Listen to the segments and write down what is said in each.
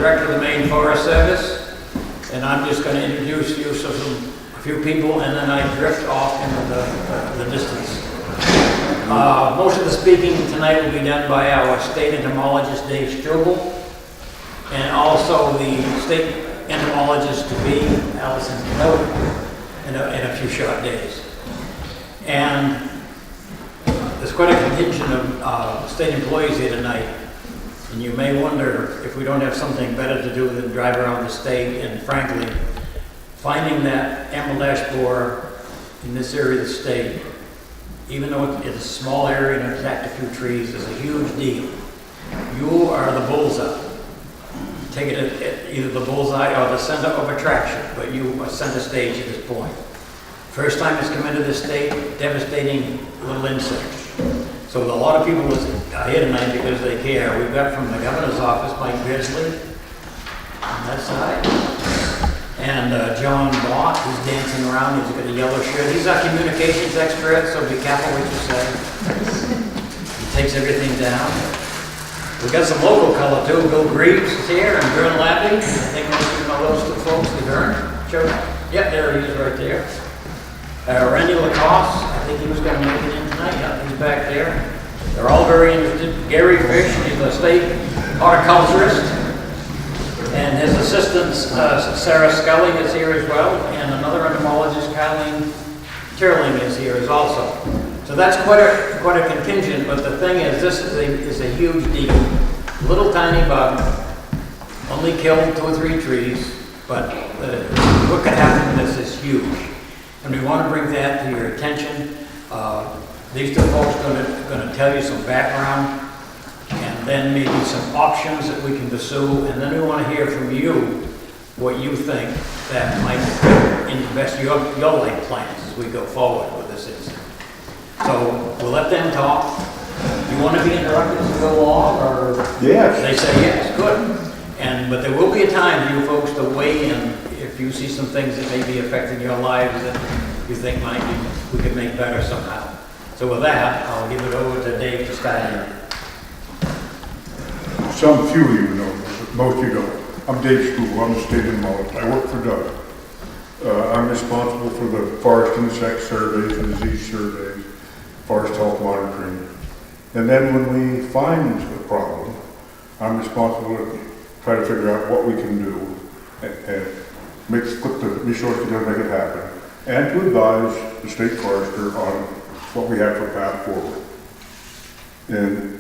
Director of the Maine Forest Service, and I'm just going to introduce you to a few people, and then I drift off into the distance. Most of the speaking tonight will be done by our state entomologist, Dave Struble, and also the state entomologist to be, Allison, in a few short days. And there's quite a contingent of state employees here tonight, and you may wonder if we don't have something better to do than drive around the state, and frankly, finding that emerald ash borer in this area of the state, even though it's a small area and attacked a few trees, is a huge deal. You are the bullseye. Take it at either the bullseye or the center of attraction, but you are center stage at this point. First time it's come into this state, devastating little insects. So a lot of people are here tonight because they care. We've got from the governor's office, Mike Beardsley, on that side. And John Bott, who's dancing around, he's got a yellow shirt. He's our communications expert, so be careful what you say. He takes everything down. We've got some local color too. Bill Greaves is here, and Vern Lappy. I think most of you know those two folks. The Vern, show up. Yep, there he is right there. Randy Lacoste, I think he was going to make it in tonight. Yeah, he's back there. They're all very interested. Gary Fish, he's a state horticulturist. And his assistant, Sarah Scully, is here as well. And another entomologist, Colleen Teerling, is here as also. So that's quite a contingent, but the thing is, this is a huge deal. Little tiny bug, only killed 2 or 3 trees, but what could happen to this is huge. And we want to bring that to your attention. These 2 folks are going to tell you some background, and then maybe some options that we can pursue, and then we want to hear from you what you think that might invest your life plans as we go forward with this incident. So we'll let them talk. You want to be interrupted as we go along, or yes? They say yes, good. But there will be a time for you folks to weigh in if you see some things that may be affecting your lives that you think we could make better somehow. So with that, I'll give it over to Dave to start here. Some few of you know, but most of you don't. I'm Dave Struble. I'm the state entomologist. I work for Doug. I'm responsible for the forest insect surveys and disease surveys, forest health monitoring. And then when we find a problem, I'm responsible to try to figure out what we can do and put the resources together to make it happen, and to advise the state forester on what we have for path forward. And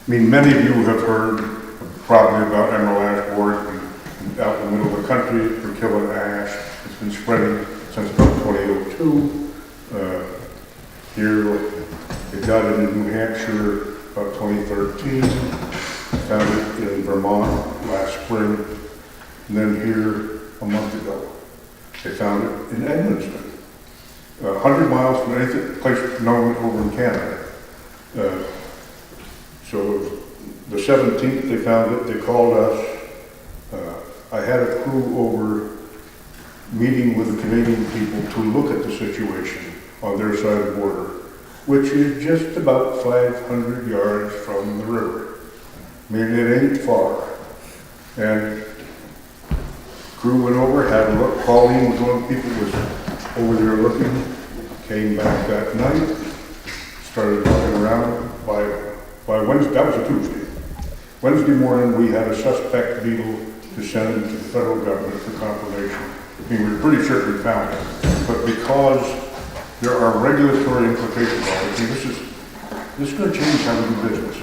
I mean, many of you have heard probably about emerald ash borers out in the middle of the country for killing ash. It's been spreading since about 2002. Here, they got it in New Hampshire about 2013. Found it in Vermont last spring. And then here a month ago, they found it in Edmundston, 100 miles from any place known over in Canada. So the 17th they found it, they called us. I had a crew over meeting with the Canadian people to look at the situation on their side of the border, which is just about 500 yards from the river. I mean, it ain't far. And crew went over, had a look. Colleen was one of the people who was over there looking, came back that night, started looking around. By Wednesday, that was a Tuesday. Wednesday morning, we had a suspect beetle descended to the federal government for confirmation. I mean, we were pretty sure we found it, but because there are regulatory implications on it, this is going to change how we do business.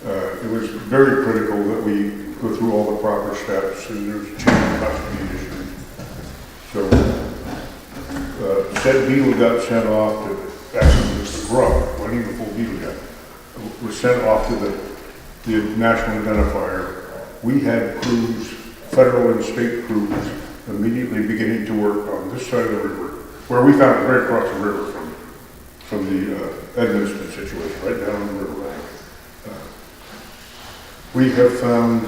It was very critical that we go through all the proper steps, and there's a chain of custody issue. So, said beetle got sent off to, actually it was the grub, wasn't even the full beetle yet, was sent off to the national identifier. We had crews, federal and state crews, immediately beginning to work on this side of the river, where we found it right across the river from the Edmundston situation, right down on the river bank. We have found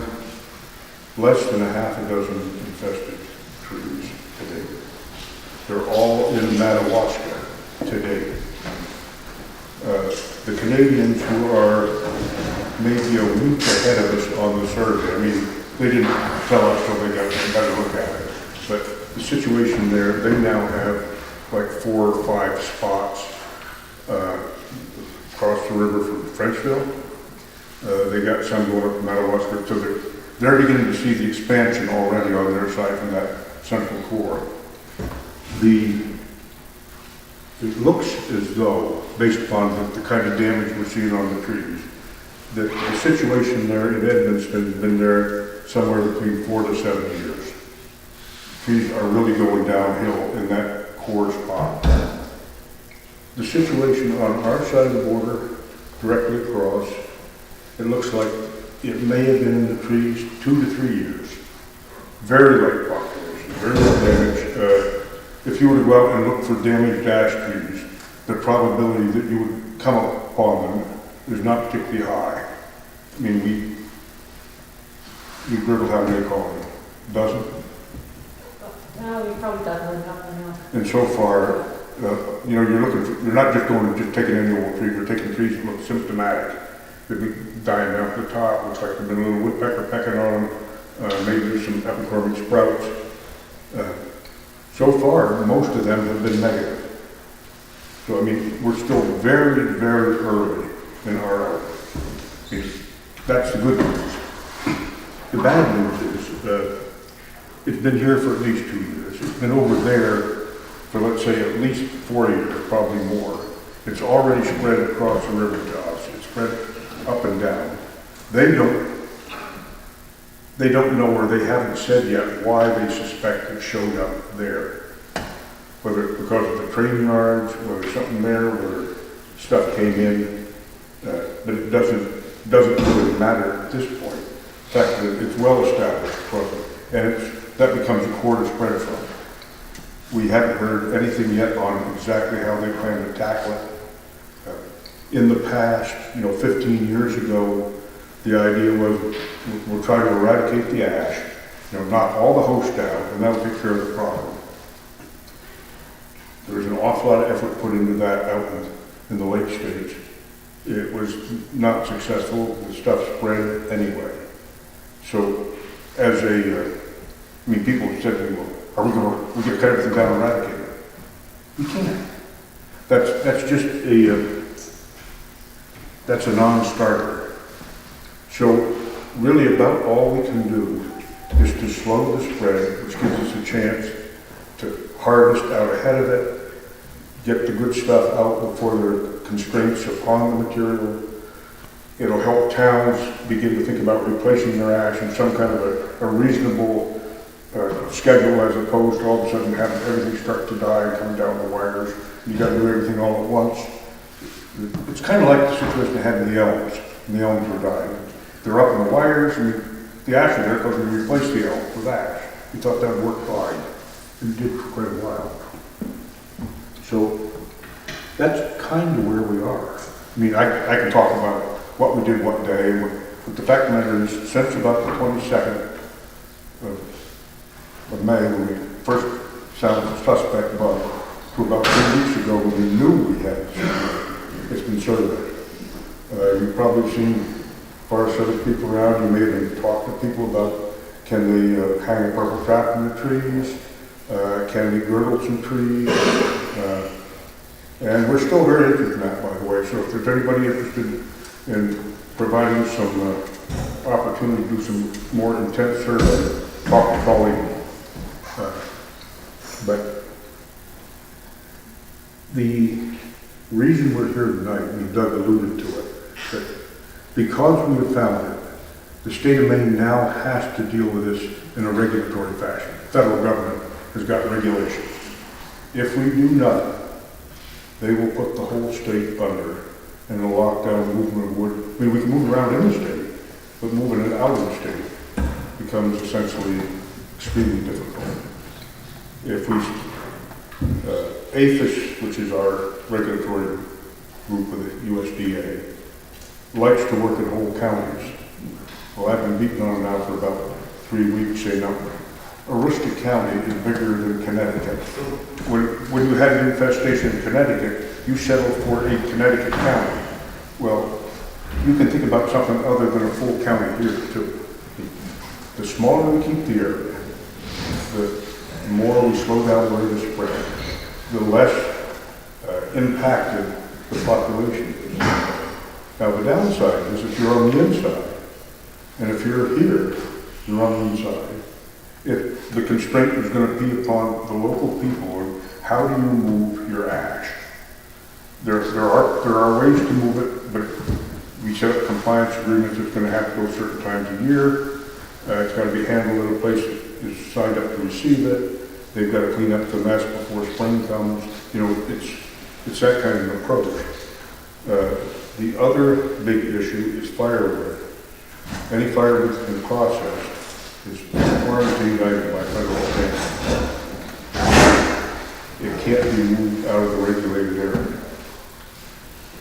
less than a half a dozen infested trees today. They're all in Madawaska today. The Canadians, who are maybe a week ahead of us on the survey, I mean, they didn't tell us till they got a look at it. But the situation there, they now have like 4 or 5 spots across the river from Frenchville. They got some going up to Madawaska, so they're beginning to see the expansion already on their side from that central core. It looks as though, based upon the kind of damage we're seeing on the trees, that the situation there in Edmundston has been there somewhere between 4 to 7 years. Trees are really going downhill in that core spot. The situation on our side of the border, directly across, it looks like it may have been in the trees 2 to 3 years. Very light population, very little damage. If you were to go out and look for damaged ash trees, the probability that you would come upon them is not particularly high. I mean, we Brittle, how many call them? Dozen? No, we probably dozen, not enough. And so far, you know, you're not just going and just taking any old tree, you're taking trees that look symptomatic. They've been dying down at the top, looks like there've been a little woodpecker pecking on them, maybe there's some epicormic sprouts. So far, most of them have been negative. So, I mean, we're still very, very early in our, that's the good news. The bad news is, it's been here for at least 2 years. It's been over there for, let's say, at least 4 years, probably more. It's already spread across the river to us. It's spread up and down. They don't know, or they haven't said yet why they suspect it showed up there. Whether it's because of the train yards, whether something there, whether stuff came in, but it doesn't really matter at this point. In fact, it's well established, and that becomes a core to spread from. We haven't heard anything yet on exactly how they plan to tackle it. In the past, 15 years ago, the idea was we'll try to eradicate the ash, knock all the host down, and that'll take care of the problem. There was an awful lot of effort put into that out in the lake states. It was not successful. The stuff spread anyway. So, people said to me, well, are we going to cut everything down and eradicate it? We can't. That's just that's a non-starter. So really about all we can do is to slow the spread, which gives us a chance to harvest out ahead of it, get the good stuff out before there are constraints upon the material. It'll help towns begin to think about replacing their ash in some kind of a reasonable schedule, as opposed to all of a sudden having everything start to die and come down the wires. You got to do everything all at once. It's kind of like the situation they had in the elms. And the elms were dying. They're up in the wires, and the ash was there because we replaced the elm with ash. We thought that would work fine. And it did for quite a while. So that's kind of where we are. I mean, I can talk about what we did what day, but the fact of the matter is, since about the 22nd of May, when we first sounded suspect to about 2 weeks ago, when we knew we had it, it's been surveyed. You've probably seen Forest Service people around. You may have talked to people about, can they hang a purple trap in the trees? Can we girdle some trees? And we're still very interested in that, by the way. So if there's anybody interested in providing some opportunity to do some more intense survey, talk to Colleen. But the reason we're here tonight, and Doug alluded to it, that because we have found it, the state of Maine now has to deal with this in a regulatory fashion. The federal government has got regulations. If we do nothing, they will put the whole state under and will lock down movement of wood. I mean, we can move around in the state, but moving it out of the state becomes essentially extremely difficult. If we, APHIS, which is our regulatory group of the USDA, likes to work in whole counties. Well, I've been beating on them now for about 3 weeks, saying, now, Aroostook County is bigger than Connecticut. When you had an infestation in Connecticut, you settled for a Connecticut county. Well, you can think about something other than a full county here, too. The smaller we keep the area, the more we slow down the rate of spread, the less impacted the population is. Now the downside is if you're on the inside, and if you're here, you're on the inside, if the constraint is going to be upon the local people, and how do you move your ash? There are ways to move it, but we set up compliance agreements. It's going to have to go certain times a year. It's got to be handled in a place that is signed up to receive it. They've got to clean up the mess before spring comes. You know, it's that kind of an approach. The other big issue is firewood. Any firewood that's been processed is quarantined item by federal standards. It can't be moved out of the regulated area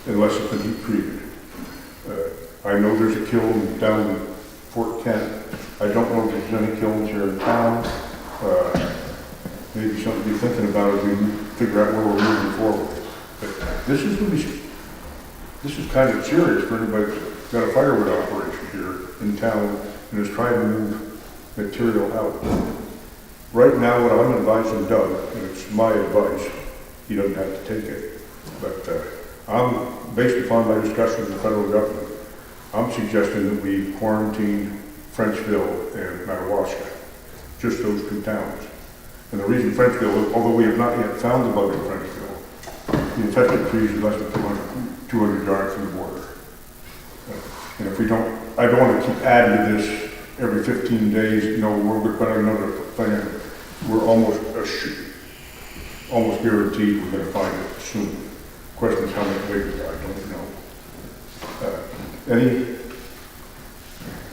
unless it's been heat treated. I know there's a kiln down in Fort Kent. I don't know if there's any kilns here in town. Maybe something to be thinking about as we figure out where we're moving forward. But this is kind of serious for anybody that's got a firewood operation here in town and is trying to move material out. Right now, what I'm advising Doug, and it's my advice, he doesn't have to take it, but I'm, based upon my discussion with the federal government, I'm suggesting that we quarantine Frenchville and Madawaska, just those two towns. And the reason Frenchville, although we have not yet found the bug in Frenchville, the infected trees are less than 200 yards from the border. And if we don't, I don't want to keep adding to this every 15 days, you know, we're going to put another thing. We're almost guaranteed we're going to find it soon. The question is how much bigger, I don't know.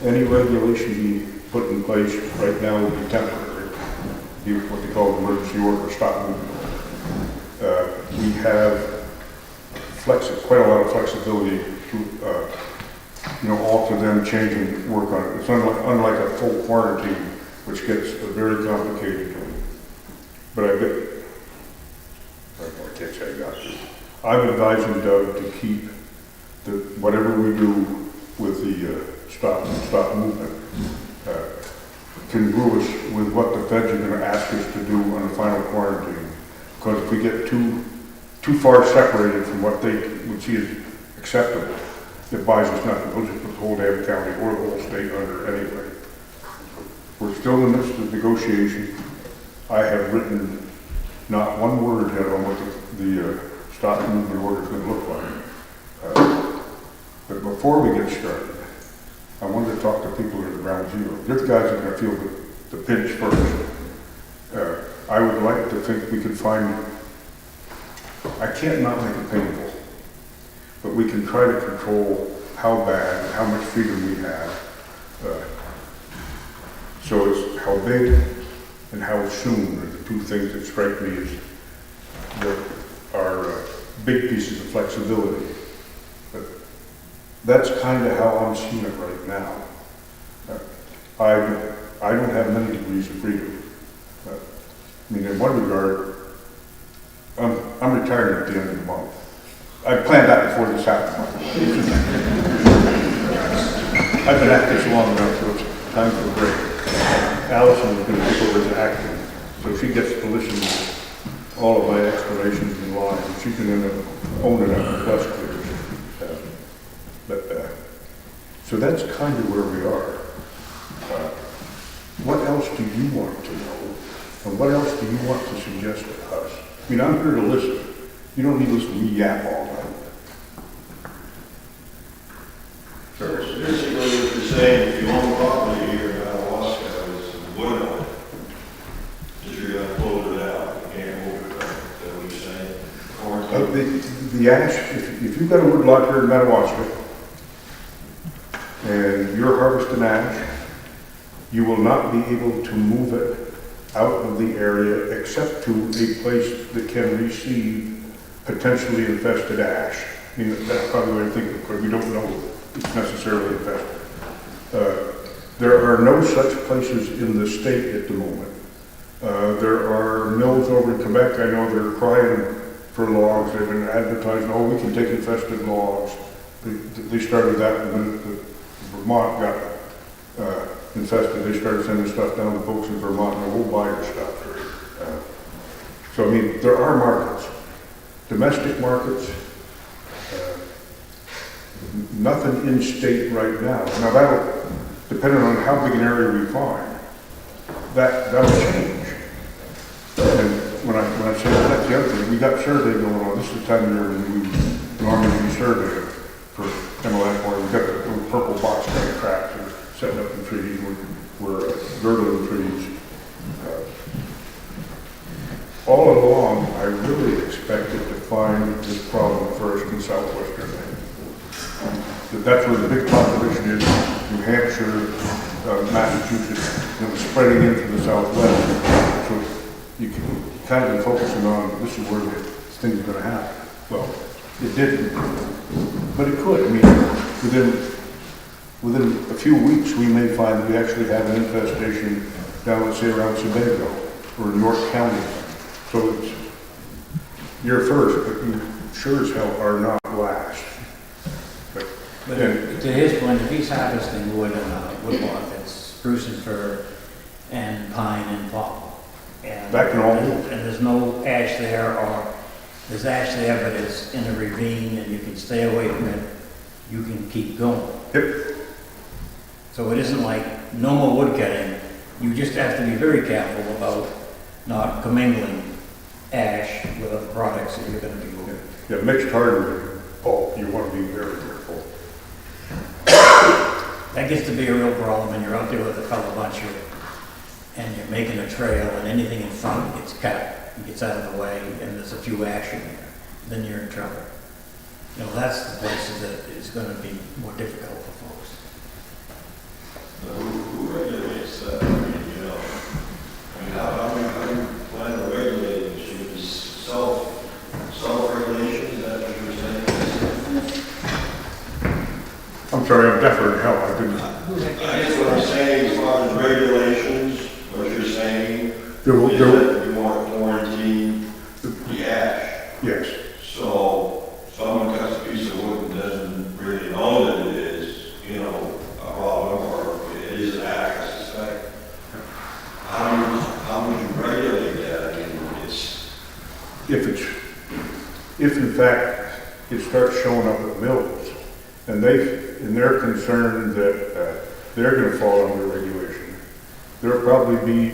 Any regulation being put in place right now would be temporary, be what they call emergency order, stop moving. We have quite a lot of flexibility to, alter them, changing work on it. It's unlike a full quarantine, which gets very complicated. But I can't say I got this. I'm advising Doug to keep whatever we do with the stop movement congruous with what the feds are going to ask us to do on the final quarantine. Because if we get too far separated from what they would see as acceptable, it buys us nothing. We'll just put the whole damn county or the whole state under anyway. We're still in the midst of negotiation. I have written not one word yet on what the stop movement order is going to look like. But before we get started, I wanted to talk to people who are at ground zero. They're the guys that are going to feel the pinch first. I would like to think we could find, I can't not make it painful, but we can try to control how bad and how much freedom we have. So it's how big and how soon are the two things that strike me as are big pieces of flexibility. But that's kind of how I'm seeing it right now. I don't have many degrees of freedom. I mean, in one regard, I'm retiring at the end of the month. I planned that before this happened. I've been at this long enough, so it's time for a break. Allison is going to take over as acting, so she gets to listen to all of my explanations and lines, and she can end up owning up the bus clears. So that's kind of where we are. What else do you want to know? And what else do you want to suggest to us? I mean, I'm here to listen. You don't need to listen to me yap all night. So basically what you're saying, if you own property here in Alaska, is wood on it. If you're going to close it out, you can't move it. Is that what you're saying? The ash, if you've got a wood lot here in Madawaska, and you're harvesting ash, you will not be able to move it out of the area except to a place that can receive potentially infested ash. I mean, that's probably what I think, because we don't know it's necessarily infested. There are no such places in the state at the moment. There are mills over in Quebec, I know they're crying for logs. They've been advertising, oh, we can take infested logs. They started that when Vermont got infested, they started sending stuff down to folks in Vermont, and we'll buy your stuff. So, I mean, there are markets, domestic markets, nothing in state right now. Now that'll, depending on how big an area we find, that'll change. And when I say that's the other thing, we got survey going on. This is the time of year when we normally do survey for MLS, where we've got the little purple box kind of traps that are setting up in trees, we're girdling trees. All along, I really expected to find this problem first in southwestern Maine. That's where the big population is, New Hampshire, Massachusetts, spreading into the southwest. So you can kind of focusing on this is where this thing is going to happen. Well, it didn't, but it could. I mean, within a few weeks, we may find that we actually have an infestation down, let's say, around Sebago or York County. So it's, you're first, but you sure as hell are not last. But to his point, if he's harvesting wood and woodlot, that's spruce and fir and pine and poplar. And that can all move. And there's no ash there, or there's ash there, but it's in a ravine and you can stay away from it, you can keep going. Yep. So it isn't like no more wood cutting, you just have to be very careful about not commingling ash with other products that you're going to be moving. Yeah, mixed hardwood pulp, you want to be very careful. That gets to be a real problem when you're out there with a fellow bunch and you're making a trail and anything in front gets cut, it gets out of the way, and there's a few ash in there, then you're in trouble. You know, that's the places that is going to be more difficult for folks. Who regulates that? I mean, how do you plan to regulate it? Should it be self-regulation? Is that what you're saying? I'm sorry, I'm deafer than hell. I didn't. I guess what I'm saying, as far as regulations, what you're saying, is There that you want to quarantine the ash. yes. So someone cuts a piece of wood and doesn't really know that it is, a problem, or it is an ash, I suspect. How would you regulate that? I mean, If in fact it starts showing up at mills, and they're concerned that they're going to fall under regulation, there'll probably be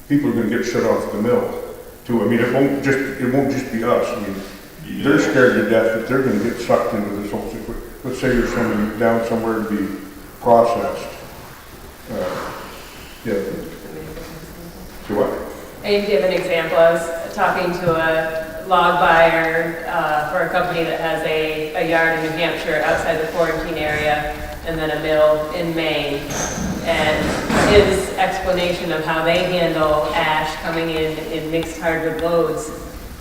people are going to get shut off the mill too. I mean, it won't just be us. I mean, they're scared to death that they're going to get sucked into this whole situation. Let's say you're sending it down somewhere to be processed. Yeah. To what? I can give an example. I was talking to a log buyer for a company that has a yard in New Hampshire outside the quarantine area, and then a mill in Maine. And his explanation of how they handle ash coming in mixed hardwood loads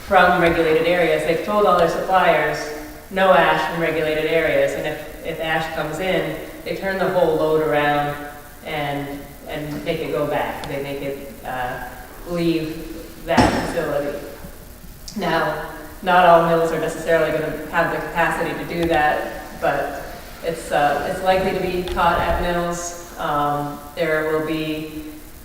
from regulated areas, they've told all their suppliers, no ash from regulated areas, and if ash comes in, they turn the whole load around and make it go back. They make it leave that facility. Now, not all mills are necessarily going to have the capacity to do that, but it's likely to be caught at mills. There will be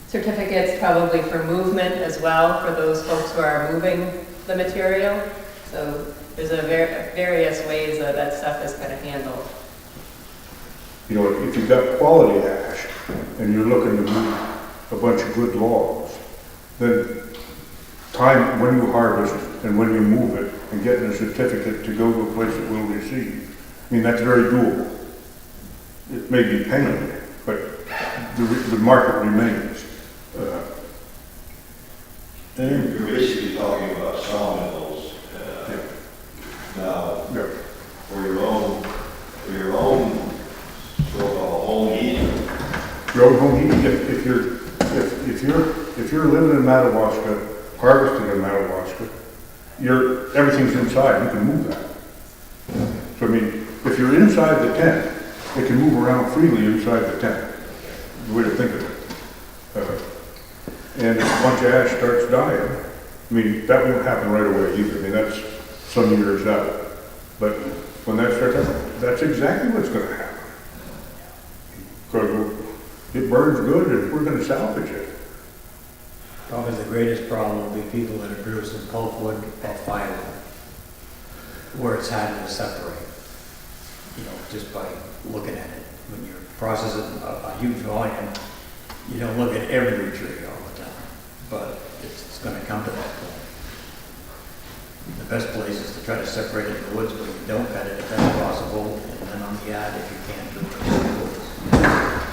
certificates probably for movement as well for those folks who are moving the material. So there's various ways that stuff is kind of handled. If you've got quality ash and you're looking to move a bunch of good logs, then time when you harvest and when you move it and getting a certificate to go to a place that will receive, I mean, that's very doable. It may be pain, but the market remains. You're basically talking about sawmills. Now, Yeah. for your own so-called home heating. Your own home heating, if you're living in Madawaska, harvesting in Madawaska, everything's inside, you can move that. So I mean, if you're inside the tent, it can move around freely inside the tent. The way to think of it. And if a bunch of ash starts dying, I mean, that won't happen right away either. I mean, that's some years out. But when that starts happening, that's exactly what's going to happen. Because it burns good and we're gonna salvage it. Probably the greatest problem will be people that are producing pulpwood or firewood, where it's hard to separate, just by looking at it. When you're processing a huge volume, you don't look at every tree all the time, but it's gonna come to that point. The best place is to try to separate it in the woods where you don't cut it if that's possible, and then on the yard if you can't do it in the woods.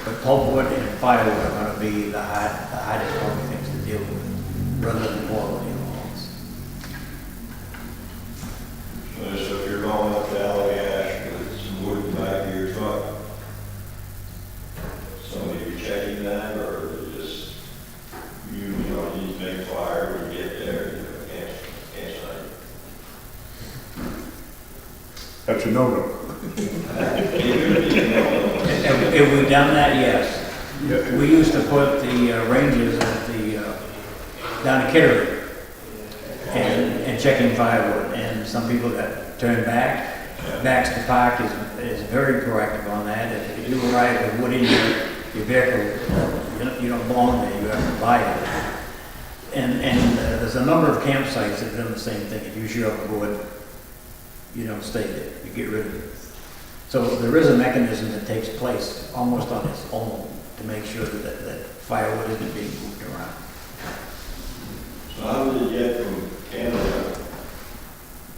But pulpwood and firewood are gonna be the hardest probably things to deal with, rather than quality of logs. So if you're going up to alley ash with some wood in the back of your truck, somebody be checking that, or is it just, you need to make fire when you get there, campsite? That's a no-no. Have we done that? Yes. Yeah. We used to put the rangers at down at Teerling and checking firewood, and some people got turned back. Baxter Park is very proactive on that. If you arrive with wood in your vehicle, you don't belong there, you have to buy it. And there's a number of campsites that have done the same thing. If you show up wood, you don't stay there, you get rid of it. So there is a mechanism that takes place almost on its own to make sure that firewood isn't being moved around. So how did it get from Canada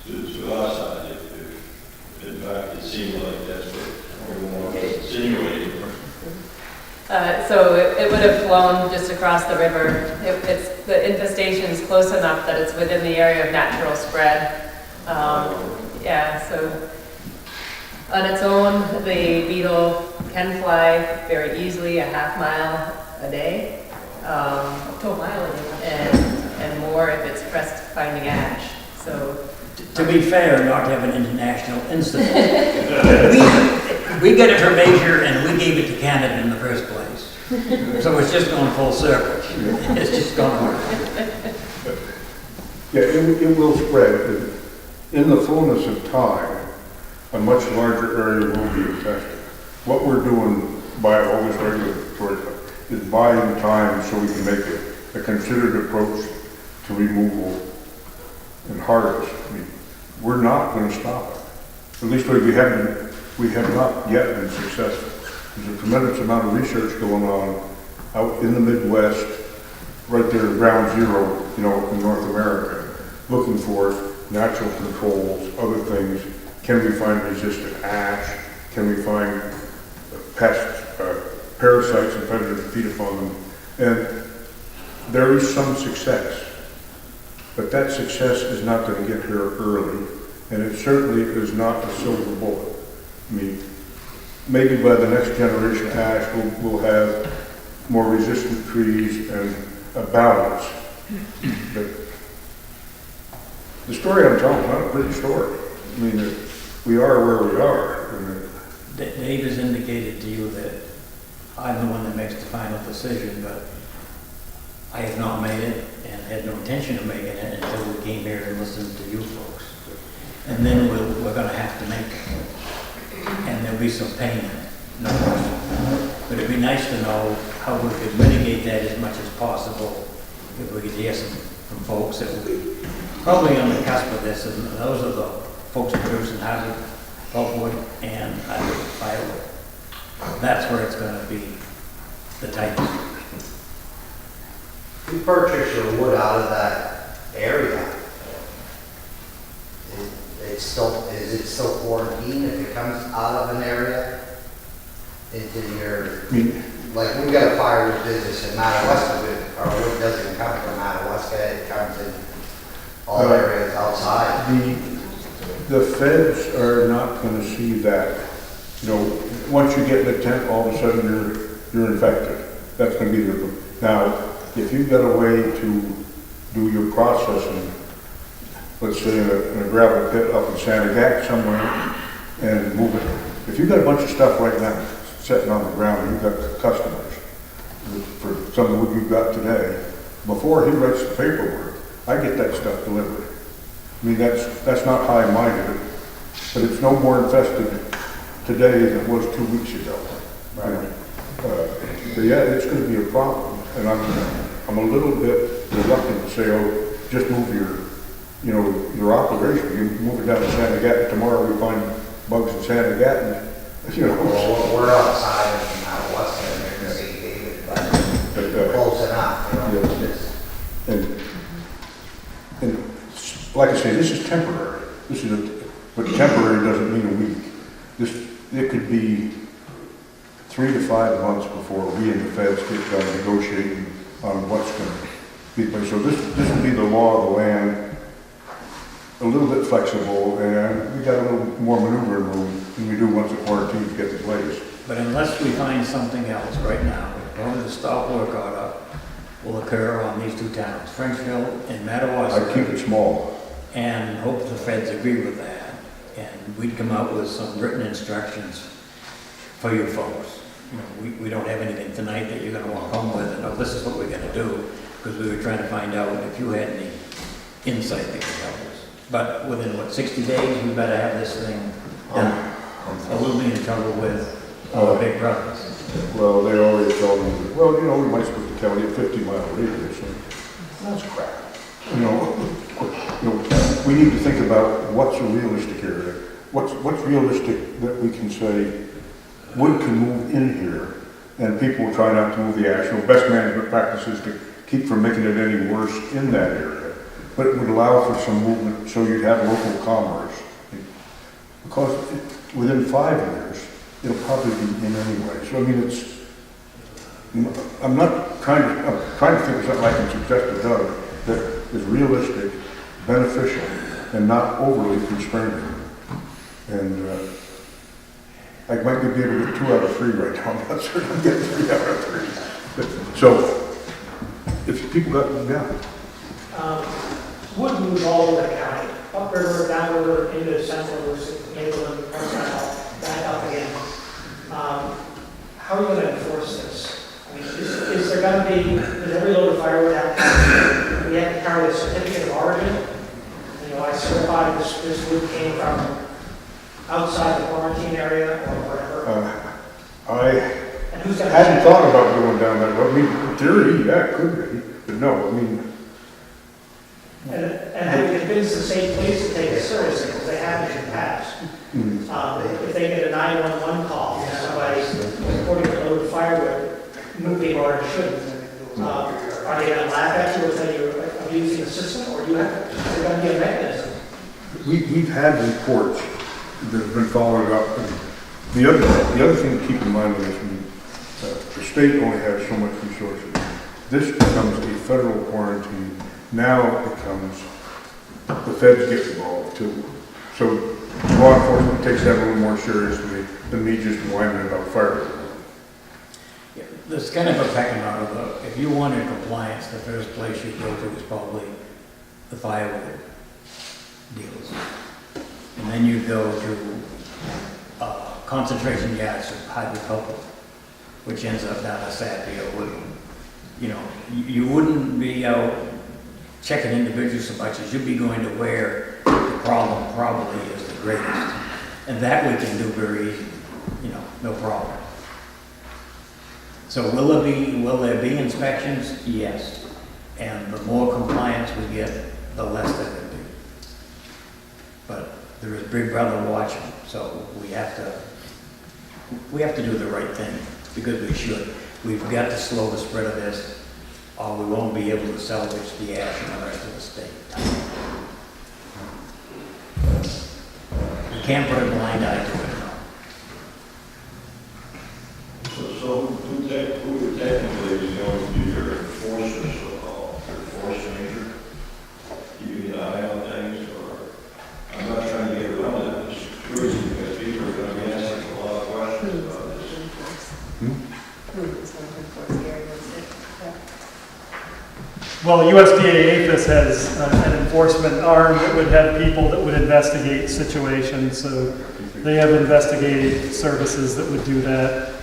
to our side? If in fact, it seemed like that's what everyone was insinuating. So it would have flown just across the river. The infestation is close enough that it's within the area of natural spread. So on its own, the beetle can fly very easily, a half mile a day. To a mile a day. And more if it's pressed finding ash. So To be fair, not to have an international incident, we get it from Asia and we gave it to Canada in the first place. So it's just going full circle. It's just going to work. Yeah, it will spread. In the fullness of time, a much larger area will be infested. What we're doing by all this regulatory stuff is buying time so we can make a considered approach to removal and harvest. I mean, we're not going to stop it. At least we have not yet been successful. There's a tremendous amount of research going on out in the Midwest, right there at ground zero, in North America, looking for natural controls, other things. Can we find resistant ash? Can we find pests, parasites and predators that feed upon them? And there is some success. But that success is not going to get here early, and it certainly is not a silver bullet. I mean, maybe by the next generation ash, we'll have more resistant trees and a balance. But the story I'm telling is not a pretty story. I mean, we are where we are. Dave has indicated to you that I'm the one that makes the final decision, but I have not made it and had no intention of making it until we came here and listened to you folks. And then we're going to have to make it. And there'll be some pain, no question. But it'd be nice to know how we could mitigate that as much as possible. If we could hear from folks that will be probably on the cusp of this, and those are the folks producing hardwood, pulpwood, and firewood. That's where it's going to be the tightest. You purchase your wood out of that area, is it still quarantined if it comes out of an area into your, like we got a firewood business in Madawaska, our wood doesn't come from Madawaska, it comes in all areas outside. The feds are not going to see that. Once you get in the tent, all of a sudden you're infected. That's going to be their. Now, if you've got a way to do your processing, let's say in a gravel pit up in Santiago somewhere, and move it. If you've got a bunch of stuff right now sitting on the ground, and you've got customers for some of the wood you've got today, before he writes the paperwork, I get that stuff delivered. I mean, that's not high-minded, but it's no more infested today than it was 2 weeks ago. Right. So yeah, it's gonna be a problem, and I'm a little bit reluctant to say, oh, just move your operation, you move it down to Santa Gat, tomorrow we find bugs in Santa Gat, Well, we're outside of Mount Weston, there in St. David, but close enough, Yeah. just. and like I say, this is temporary. But temporary doesn't mean a week. It could be 3 to 5 months before we and the feds get done negotiating on what's going to be placed. So this will be the law of the land, a little bit flexible, and we got a little more maneuvering room than we do once the quarantines get in place. But unless we find something else right now, probably the stop work order will occur on these two towns, Frenchville and Madawaska. I keep it small. And hope the feds agree with that. And we'd come out with some written instructions for you folks. We don't have anything tonight that you're gonna walk home with and, oh, this is what we're gonna do, because we were trying to find out if you had any insight that could help us. But within, 60 days, we better have this thing done. Or we'll be in trouble with our big brothers. Well, they already told me, well, we might supposed to tell you a 50-mile radius. That's crap. We need to think about what's a realistic area. What's realistic that we can say wood can move in here, and people will try not to move the ash. Best management practices to keep from making it any worse in that area, but it would allow for some movement so you'd have local commerce. Because within 5 years, it'll probably be in anyway. So I'm trying to think of something I can suggest to Doug that is realistic, beneficial, and not overly constraining. And I might be able to get 2 out of 3 right now. I'm not sure I'm getting 3 out of 3. But, so, if people got them down. Wood moves all over the county, upriver, downriver, into the central, England, back up again. How are you going to enforce this? I mean, is there going to be, does every load of firewood we have to carry a certificate of origin? I certified this wood came from outside the quarantine area or whatever. I And who's going to hadn't thought about going down that road. In theory, yeah, it could be, but no, And have you convinced the state police to take it seriously, because they have in the past? If they get a 911 call, somebody reporting a load of firewood, moving or it shouldn't, are they going to laugh at you or say you're abusing the system, or is there going to be a mechanism? we've had reports that have been followed up. And the other thing to keep in mind is the state only has so much resources. This becomes a federal quarantine. Now it becomes the feds get involved too. So law enforcement takes that a little more seriously than me just whining about firewood. Yeah, there's kind of a pecking order though. If you wanted compliance, the first place you'd go to is probably the firewood dealers. And then you go to concentration yards of hydrocarbon, which ends up down a Sappy or Woodland. You wouldn't be out checking individuals so much as you'd be going to where the problem probably is the greatest. And that we can do very easy, no problem. So will there be inspections? Yes. And the more compliance we get, the less there will be. But there is Big Brother watching, so we have to do the right thing, because we should. We've got to slow the spread of this, or we won't be able to salvage the ash in the rest of the state. You can't put a blind eye to it. So who technically is going to be your enforcer, so-called, your enforcer major? You get an eye on things, or, I'm not trying to get around that, I'm just curious, because people are going to be asking a lot of questions about this. Well, USDA APHIS has an enforcement arm that would have people that would investigate situations, so they have investigative services that would do that.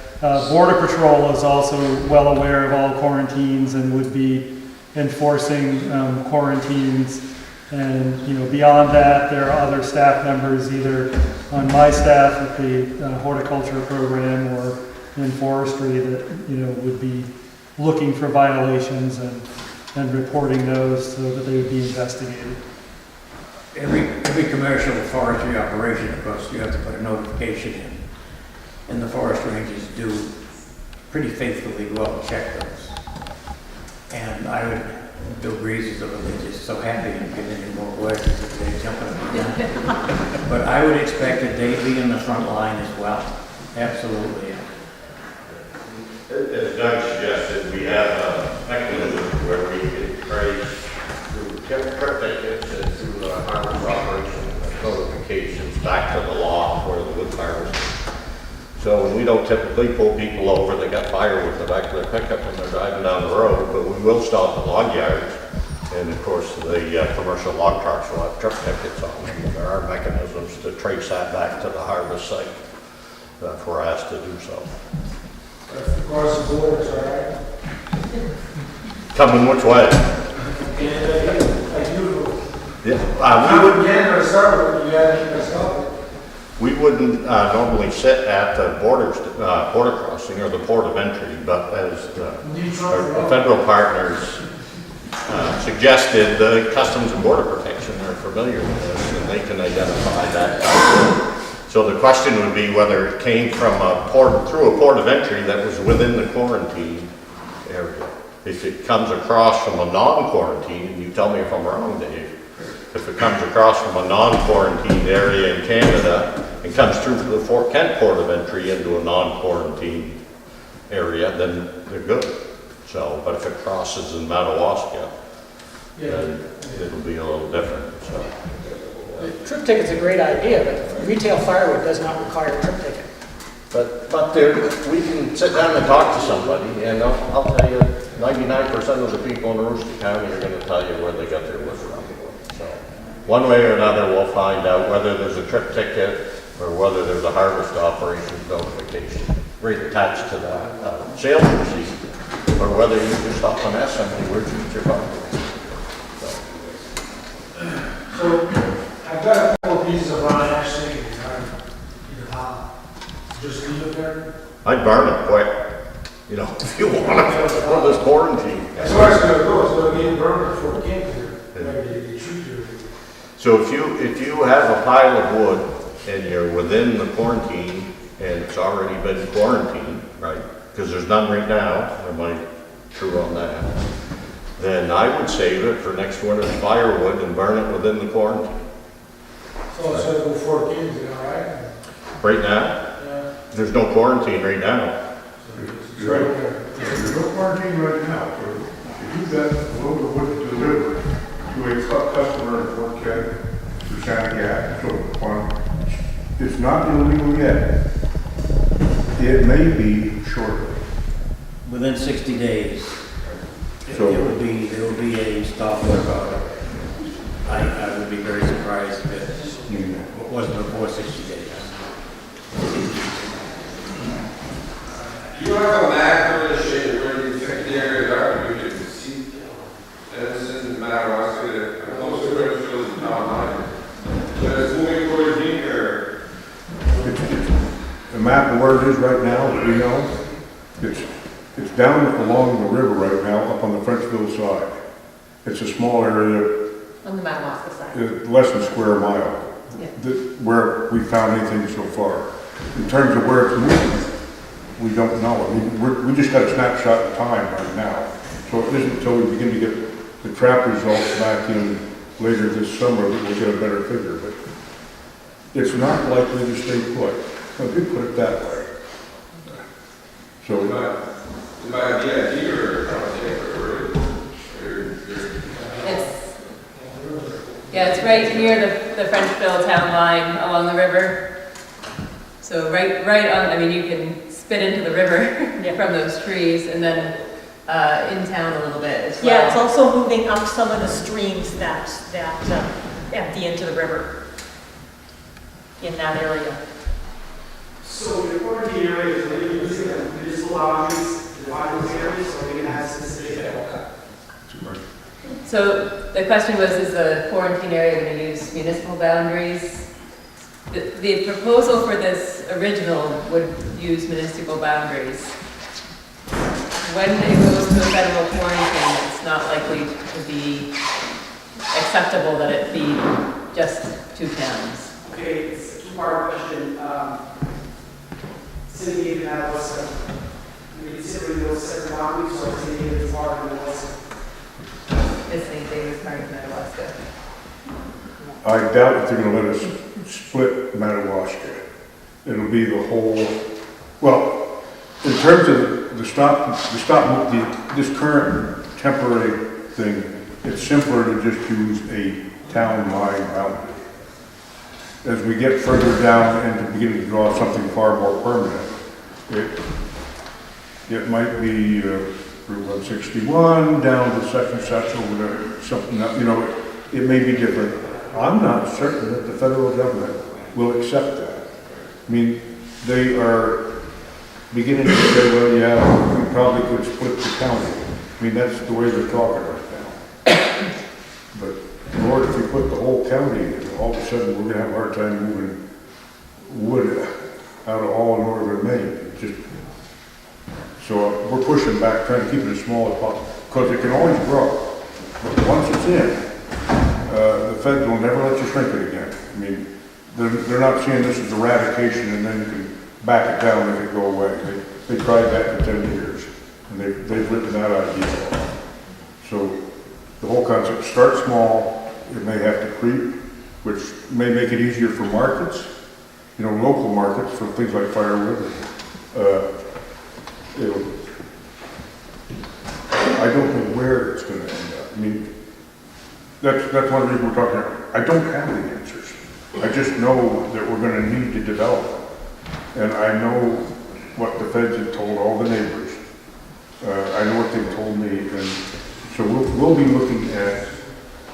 Border Patrol is also well aware of all quarantines and would be enforcing quarantines. And beyond that, there are other staff members, either on my staff at the horticulture program or in forestry that, would be looking for violations and reporting those so that they would be investigated. Every commercial forestry operation, of course, you have to put a notification in. And the forest rangers do pretty faithfully go out and check those. And Bill Greaves is over there just so happy and giving him more work as they're jumping around. But I would expect that they'd be in the front line as well. Absolutely. As Doug suggested, we have a mechanism where we can trace through trip tickets and through harvest operation notifications back to the lot where the wood harvest. So we don't typically pull people over, they got firewood in the back of their pickup and they're driving down the road, but we will stop at log yards. And of course, the commercial log trucks will have trip tickets on them. There are mechanisms to trace that back to the harvest site if we're asked to do so. Across the borders, all right? Coming which way? Canada, like usual. Yeah, Canada or Struble, you gotta keep us up. we wouldn't normally sit at the border crossing or the port of entry, but as our federal partners suggested, the Customs and Border Protection are familiar with this and they can identify that. So the question would be whether it came from through a port of entry that was within the quarantine area. If it comes across from a non-quarantine, and you tell me if I'm wrong, Dave, if it comes across from a non-quarantined area in Canada and comes through the Fort Kent port of entry into a non-quarantined area, then they're good. So, but if it crosses in Madawaska, then it'll be a little different, so. The trip ticket's a great idea, but retail firewood does not require a trip ticket. But we can sit down and talk to somebody, and I'll tell you, 99% of the people in Aroostook County are going to tell you where they got their wood from. So, one way or another, we'll find out whether there's a trip ticket or whether there's a harvest operation notification right attached to that sales receipt, or whether you just stop and ask somebody, where'd you get your property? So, I've got a couple pieces of Ron Ash in the pile. Just leave it there? I'd burn it quick, if you want to, for this quarantine. That's where it's gonna go, it's gonna be burned before it gets here. Maybe you shoot here. So if you have a pile of wood and you're within the quarantine and it's already been quarantined, right? Because there's none right now, am I true on that? Then I would save it for next winter's firewood and burn it within the quarantine. So it's gonna go 4 kids, all right? Right now, Yeah. there's no quarantine right now. It's right there. There's no quarantine right now, so if you've got a load of wood delivered to a customer in Fort Kent, or Shannegat, so on, it's not illegal yet. It may be shortly. Within 60 days, So- there would be a stop order about it. I would be very surprised if it wasn't before 60 days. You have a map of the shape where the affected areas are, you can see, and this isn't Madawaska, I'm close to where it's really not mine. But it's moving towards here. The map of where it is right now, as we know, it's down along the river right now, up on the Frenchville side. It's a small area, On the Madawaska side. less than a square mile, Yeah. where we found anything so far. In terms of where it's moving, we don't know. I mean, we just got a snapshot in time right now. So it isn't until we begin to get the trap results back in later this summer that we'll get a better figure. But it's not likely to stay put. Let me put it that way. So, By DIT or It's right near the Frenchville town line along the river. So right on, I mean, you can spit into the river from those trees, and then in town a little bit as well. Yeah, it's also moving up some of the streams that empty into the river in that area. So the quarantine areas, are you using the municipal boundaries to define those areas, or are you gonna have specific? So the question was, is the quarantine area going to use municipal boundaries The proposal for this original would use municipal boundaries. When it goes to a federal quarantine, it's not likely to be acceptable that it be just two towns. Okay, it's a two-part question. City of Allison, we consider those separate boundaries, or city is part of Allison? It's St. David's part of Madawaska. I doubt if they're gonna let us split Madawaska. It'll be the whole, well, in terms of this current temporary thing, it's simpler to just use a town-wide boundary. As we get further down and to begin to draw something far more permanent, it might be Route 161 down to such and such or whatever, something, it may be different. I'm not certain that the federal government will accept that. I mean, they are beginning to say, well, yeah, we probably could split the county. I mean, that's the way they're talking right now. But Lord, if you put the whole county in, all of a sudden we're gonna have a hard time moving wood out of all of Northern Maine. So we're pushing back, trying to keep it as small as possible, because it can always grow. But once it's in, the feds will never let you shrink it again. I mean, they're not saying this is eradication and then you can back it down and it go away. They tried that for 10 years, and they've written that idea off. So the whole concept, start small, it may have to creep, which may make it easier for markets, local markets for things like firewood. I don't know where it's going to end up. I mean, that's one of the reasons we're talking about. I don't have the answers. I just know that we're going to need to develop them. And I know what the feds have told all the neighbors. I know what they've told me. And so we'll be looking at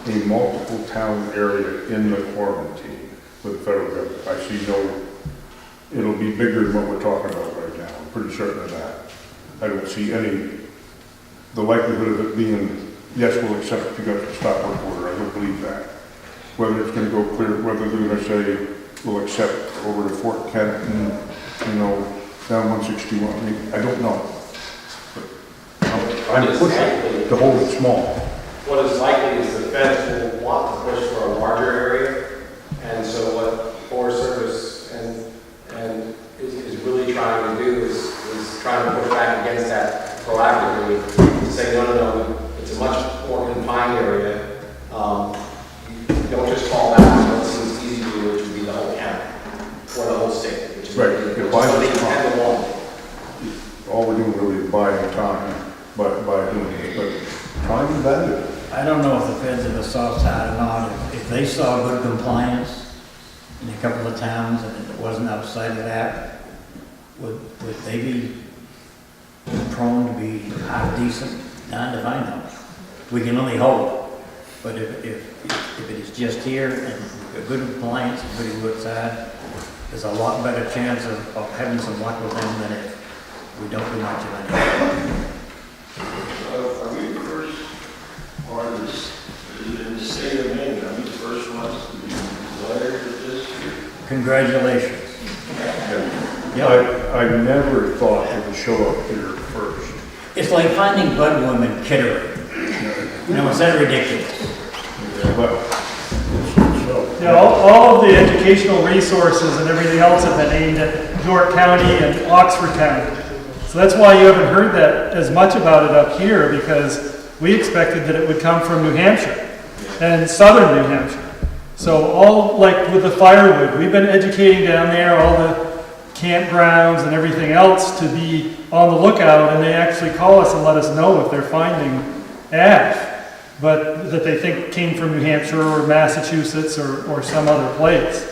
a multiple town area in the quarantine for the federal government. I see it'll be bigger than what we're talking about right now. I'm pretty certain of that. I don't see the likelihood of it being, yes, we'll accept if you got the stop work order. I don't believe that. Whether it's going to go clear, whether they're going to say we'll accept over to Fort Kent and, down 161. I mean, I don't know. But I'm pushing to hold it small. What is likely is the feds will want to push for a larger area, and so what Forest Service and is really trying to do is trying to push back against that proactively to say no, it's a much more confined area. You don't just fall back on what seems easy to do, which would be the whole county or the whole state, which is right. what they depend on. All we're doing really is buying time by doing it, but time is valuable. I don't know if the feds in the south side or not, if they saw good compliance in a couple of towns and it wasn't outside of that, would they be prone to be half decent? Non-defined though. We can only hope. But if it is just here and a good compliance and pretty good side, there's a lot better chance of having some luck with them than if we don't do much of anything. Are we the first part of this, in the state of Maine, are we the first ones to be declared with this? Congratulations. I never thought it would show up here first. It's like finding budworm in Kittery. Is that ridiculous? But Yeah, all of the educational resources and everything else have been aimed at York County and Oxford County. So that's why you haven't heard that as much about it up here, because we expected that it would come from New Hampshire and southern New Hampshire. So all, like with the firewood, we've been educating down there, all the campgrounds and everything else to be on the lookout, and they actually call us and let us know if they're finding ash, but that they think came from New Hampshire or Massachusetts or some other place.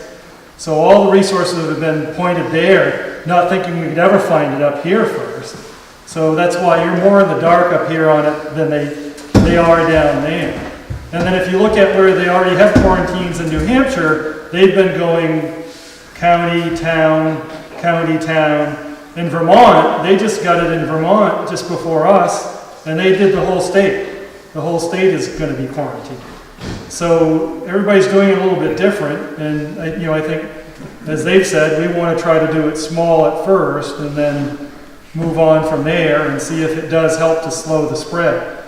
So all the resources have been pointed there, not thinking we could ever find it up here first. So that's why you're more in the dark up here on it than they are down there. And then if you look at where they already have quarantines in New Hampshire, they've been going county, town. In Vermont, they just got it in Vermont just before us, and they did the whole state. The whole state is going to be quarantined. So everybody's doing it a little bit different, and I think as they've said, we want to try to do it small at first and then move on from there and see if it does help to slow the spread.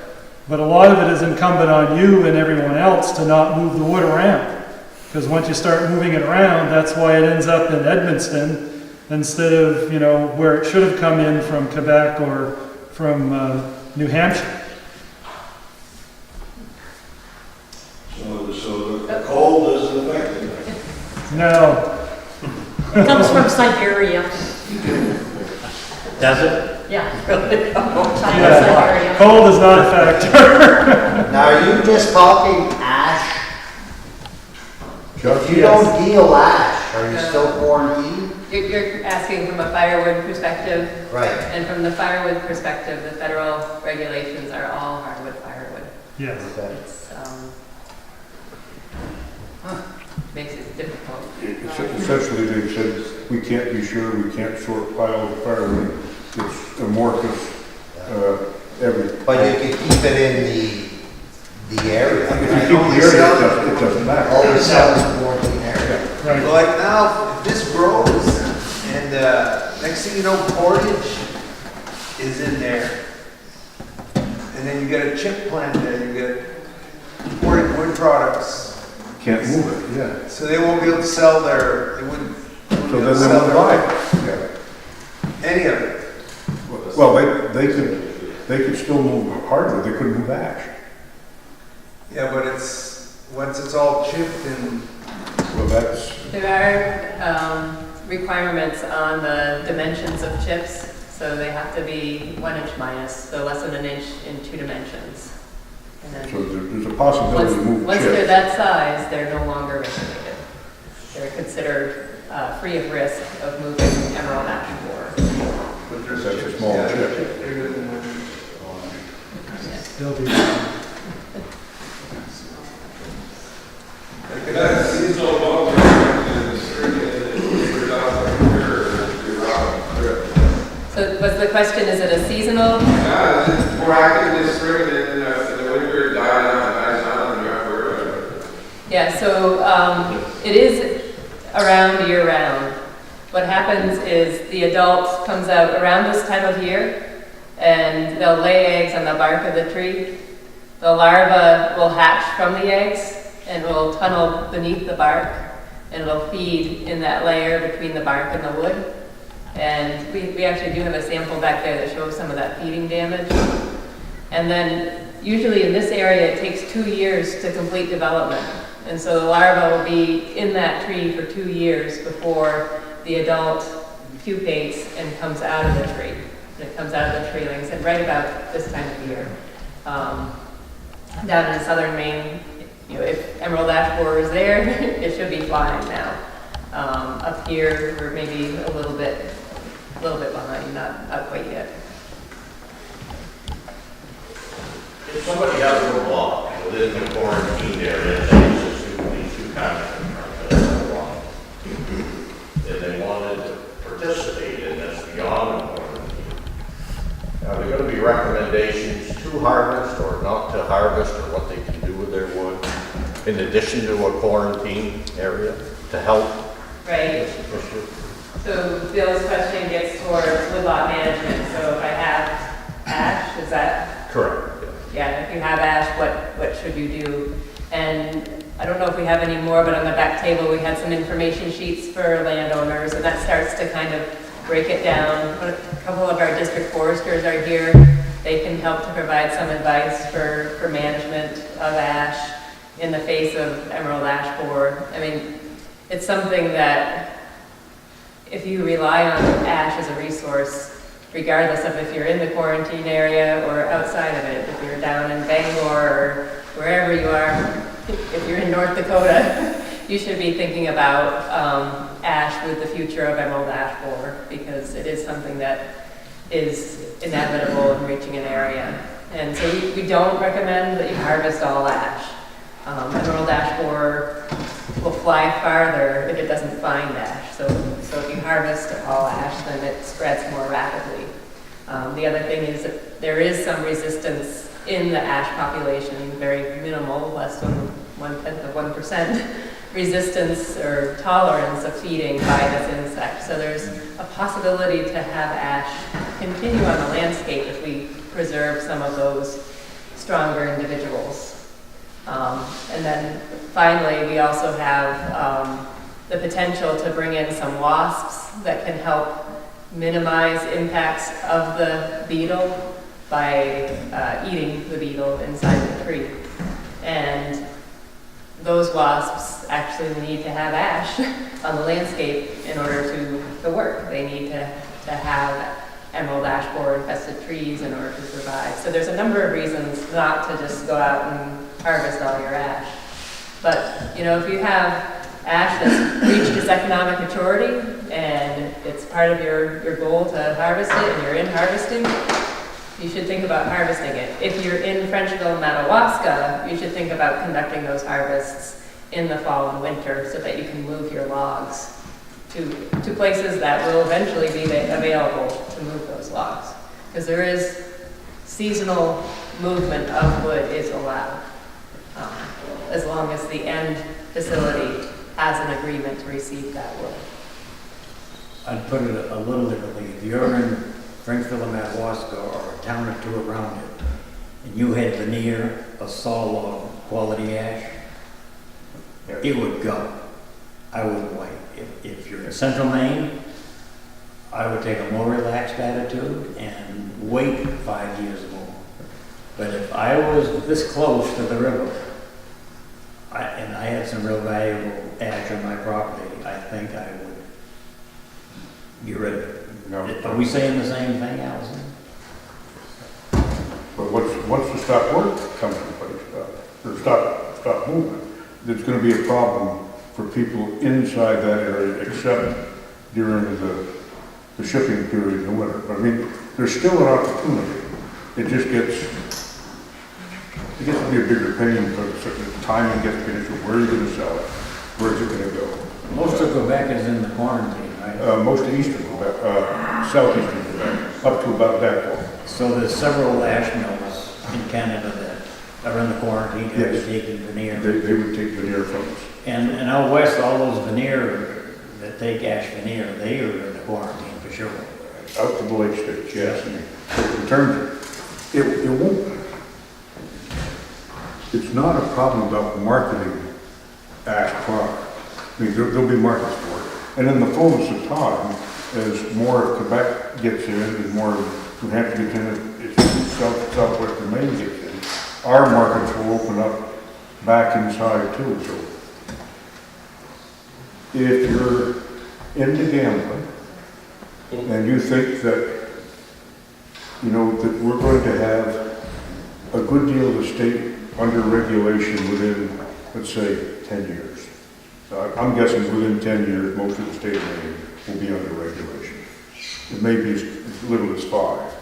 But a lot of it is incumbent on you and everyone else to not move the wood around. Because once you start moving it around, that's why it ends up in Edmundston instead of, where it should have come in from Quebec or from New Hampshire. So the cold doesn't affect it? No. It comes from Siberia. Does it? Yeah, really. China, Yeah. Siberia. Cold is not a factor. Now, are you just talking ash? Just If you don't deal ash, are you still quarantined? You're asking from a firewood perspective, Right. and from the firewood perspective, the federal regulations are all hardwood firewood. Yes. Okay. It's, makes it difficult. Essentially, they've said, we can't be sure, we can't sort piles of firewood. It's amorphous, everything. But you can keep it in the area. If you keep the area, it doesn't matter. Always sell in the quarantine area. Right. Like now, if this grows, and next thing you know, cordage is in there. And then you get a chip plant there, you get wood products. Can't move it, yeah. So they won't be able to sell they wouldn't. So then they won't buy it. Yeah. Any of it. Well, they could still move hardwood, they couldn't move ash. Yeah, but once it's all chipped and, Well, that's, There are requirements on the dimensions of chips, so they have to be 1 inch minus, so less than an inch in 2 dimensions. And then so there's a possibility to move once they're chips. that size, they're no longer regulated. They're considered free of risk of moving emerald ash borer. That's a small yeah, chip. bigger than one. They'll be. That seasonal bug is So was the question, is it a seasonal? more active this spring and in the winter dies down and you're not worried about it. Yeah, so it is around year round. What happens is the adult comes out around this time of year and they'll lay eggs on the bark of the tree. The larva will hatch from the eggs and will tunnel beneath the bark and it'll feed in that layer between the bark and the wood. And we actually do have a sample back there that shows some of that feeding damage. And then usually in this area, it takes 2 years to complete development. And so the larva will be in that tree for 2 years before the adult pupates and comes out of the tree. And it comes out of the tree, like I said, right about this time of year. Down in southern Maine, if emerald ash borer is there, it should be flying now. Up here, we're maybe a little bit behind, not quite yet. If somebody has a law within the quarantine area, they just do these 2 comments and they wanted to participate in this beyond the quarantine. Are there going to be recommendations to harvest or not to harvest or what they can do with their wood in addition to a quarantine area to help? Right. So Bill's question gets towards woodlot management. So if I have ash, is that? Correct. Yeah, if you have ash, what should you do? And I don't know if we have any more, but on the back table we had some information sheets for landowners, and that starts to kind of break it down. A couple of our district foresters are here. They can help to provide some advice for management of ash in the face of emerald ash borer. I mean, it's something that if you rely on ash as a resource, regardless of if you're in the quarantine area or outside of it, if you're down in Bangor or wherever you are, if you're in North Dakota, you should be thinking about ash with the future of emerald ash borer, because it is something that is inevitable in reaching an area. And so we don't recommend that you harvest all ash. Emerald ash borer will fly farther if it doesn't find ash. So if you harvest all ash, then it spreads more rapidly. The other thing is that there is some resistance in the ash population, very minimal, less than 1/10 of 1%. resistance or tolerance of feeding by this insect. So there's a possibility to have ash continue on the landscape if we preserve some of those stronger individuals. And then finally, we also have the potential to bring in some wasps that can help minimize impacts of the beetle by eating the beetle inside the tree. And those wasps actually need to have ash on the landscape in order to work. They need to have emerald ash borer infested trees in order to survive. So there's a number of reasons not to just go out and harvest all your ash. But, you know, if you have ash that's reached its economic maturity and it's part of your goal to harvest it and you're in harvesting, you should think about harvesting it. If you're in Frenchville, Madawaska, you should think about conducting those harvests in the fall and winter so that you can move your logs to places that will eventually be available to move those logs. Because there is seasonal movement of wood is allowed, as long as the end facility has an agreement to receive that wood. I'd put it a little differently. If you're in Frankville and Madawaska or a town or two around it, and you had veneer, a saw log, quality ash, it would go. I wouldn't wait. If you're in Central Maine, I would take a more relaxed attitude and wait 5 years more. But if I was this close to the river, and I had some real valuable ash on my property, I think I would get rid of it. No. Are we saying the same thing, Allison? But once the stop work comes into place, or stop movement, there's gonna be a problem for people inside that area, except during the shipping period in the winter. But I mean, there's still an opportunity. It just gets to be a bigger pain because the timing gets to be an issue. Where are you gonna sell it? Where's it gonna go? Most of Quebec is in the quarantine, right? Most of eastern Quebec, southeastern Quebec, up to about that point. So there's several ash mills in Canada that are in the quarantine, they're Yes. taking veneer. They would take veneer from us. And out west, all those veneer, that take ash veneer, they are in the quarantine for sure. Out to the lake states, yes. In terms of, it won't, it's not a problem about marketing ash product. I mean, there'll be markets for it. And in the fullness of time, as more of Quebec gets in, and more of New Hampshire gets in, southwestern Maine gets in, our markets will open up back inside too. So if you're into gambling and you think that, you know, that we're going to have a good deal of the state under regulation within, let's say, 10 years. I'm guessing within 10 years, most of the state of Maine will be under regulation. It may be as little as 5.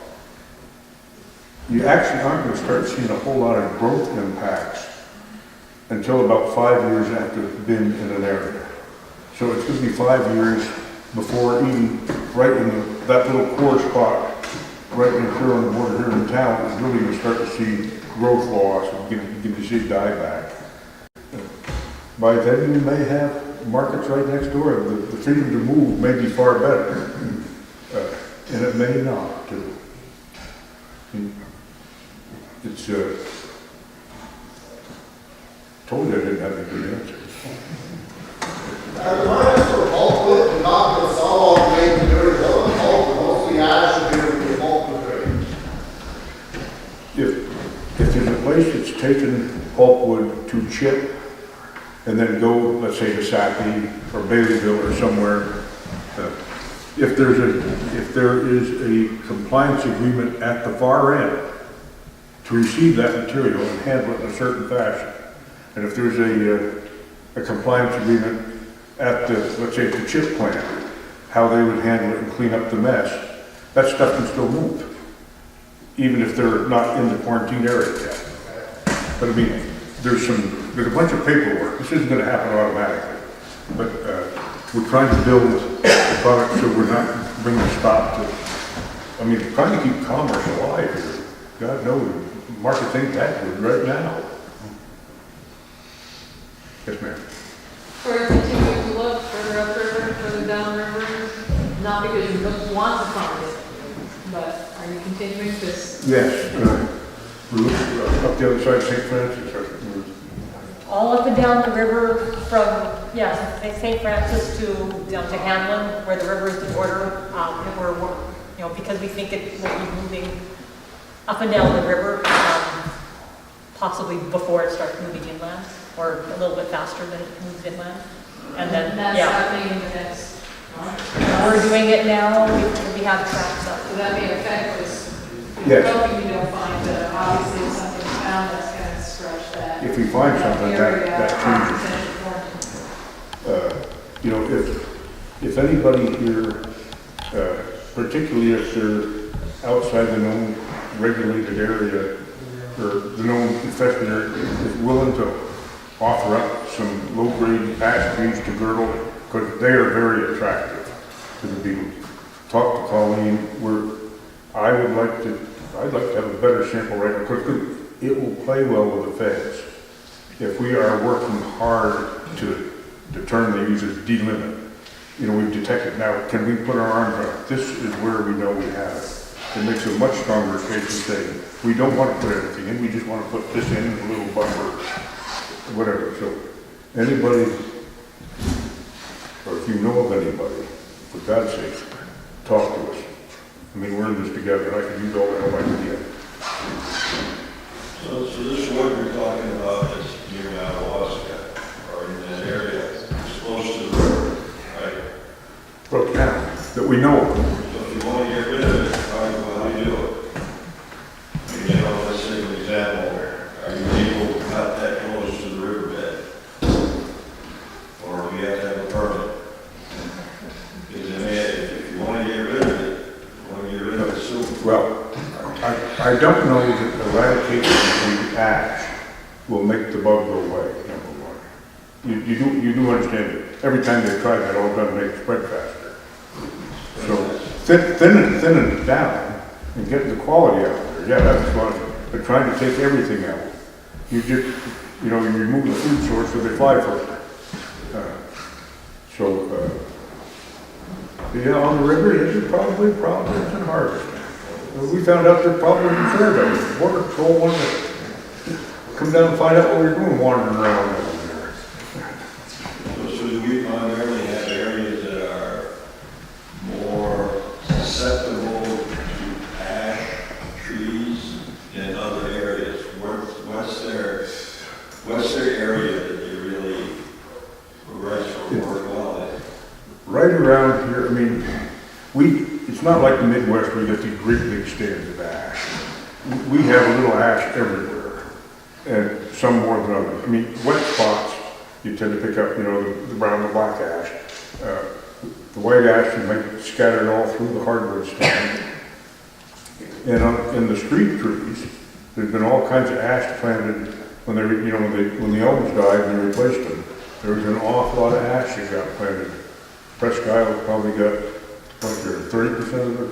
You actually aren't going to start seeing a whole lot of growth impacts until about 5 years after it's been in an area. So it's going to be 5 years before even right in that little core spot, right in here on the border here in town, is really going to start to see growth loss and begin to see dieback. By then you may have markets right next door. The freedom to move may be far better, and it may not too. It's told you I didn't have a good answer. Remind us for bulkwood and not the sawlog made in dirty wood, bulkwood, mostly ash would be a bulkwood tree. If there's a place that's taken pulpwood to chip and then go, let's say, to Sackey or Baileyville or somewhere, if there is a compliance agreement at the far end to receive that material and handle it in a certain fashion, and if there's a compliance agreement at the, let's say, the chip plant, how they would handle it and clean up the mess, that stuff can still move, even if they're not in the quarantine area yet. But I mean, there's a bunch of paperwork. This isn't going to happen automatically, but we're trying to build a product so we're not bringing a stop to, I mean, trying to keep commerce alive here. God knows, markets ain't that good right now. Yes, ma'am. for continuing to look further upriver, further downriver? Not because you don't want to find it, but are you continuing this? Yes, we're looking up the other side of St. Francis. All up and down the river from, St. Francis to, down to Hamlin, where the river is the border. And we're, because we think it will be moving up and down the river, possibly before it starts moving inland, or a little bit faster than it moves inland. And then, That's happening in the next month. we're doing it now. We have tracks up. So that may affect this. Yes. Hoping you don't find that obviously if something's found that's going to stretch that. If we find something, area that changes. If anybody here, particularly if they're outside the known regulated area, or the known infested area, is willing to offer up some low-grade ash trees to girdle, because they are very attractive to the beetles. Talk to Colleen, I'd like to have a better sample right now, because it will play well with the feds. If we are working hard to determine the user's delimit, we've detected now, can we put our arms around it? This is where we know we have it. It makes a much stronger case than saying, we don't want to put everything in, we just want to put this in a little buffer, whatever. So anybody, or if you know of anybody, for God's sake, talk to us. We're in this together. I can use all the help I can get. So this wood you're talking about is near Madawaska, or in that area, it's close to the river, right? Broke down, that we know of. So if you want to get rid of it, how do you do it? Let's say an example, are you able to cut that close to the riverbed? Or do you have to have a permit? Because if you want to get rid of it, you want to get rid of it soon. Well, I don't know that eradication of the ash will make the bug go away, number one. You do understand that every time they try that, all done make it spread faster. So thinning it down and getting the quality out there, that's fun. But trying to take everything out, you remove the food source so they fly further. On the river, it's probably some harvest. We found out they're probably in Fairbanks. Border Patrol wanted to come down and find out what we were doing wandering around down there. So do we primarily have areas that are more susceptible to ash trees than other areas? What's their area that they really progress or work well in? Right around here, it's not like the Midwest where you get these great big stands of ash. We have a little ash everywhere, and some more than others. Wet spots, you tend to pick up, the brown and black ash. The white ash, you might scatter it all through the hardwood stand. And in the street trees, there's been all kinds of ash planted when when the elms died and they replaced them. There was an awful lot of ash that got planted. Presque Isle probably got 30% of the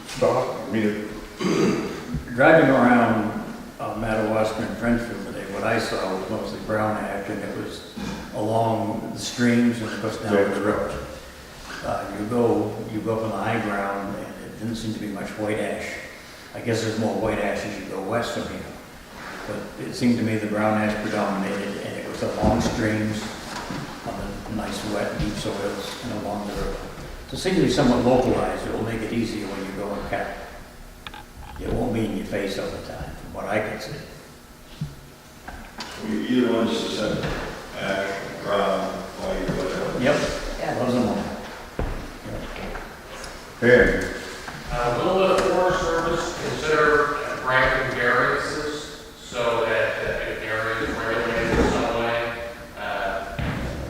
stock. Driving around Madawaska and Frenchville today, what I saw was mostly brown ash, and it was along the streams and of course down the road. You go up on the high ground, and it didn't seem to be much white ash. I guess there's more white ash as you go west from here. But it seemed to me the brown ash predominated, and it was along streams, on the nice wet deep soils, and along the road. So it seems to be somewhat localized. It will make it easier when you go and cut. It won't be in your face all the time, from what I can see. Either one's susceptible, ash, brown, white, whatever. Yep, loves them all. And Will the Forest Service consider granting variances so that if the area is regulated in some way,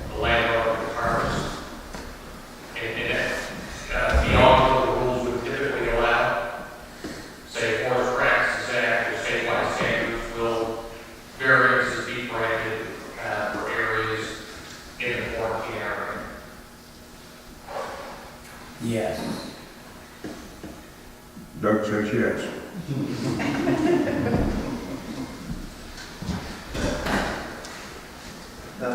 the landowner can harvest beyond what the rules would typically allow? Say Forest Practices Act or statewide standards, will variances be granted for areas in the quarantine area? Yes. Doug says yes. Now,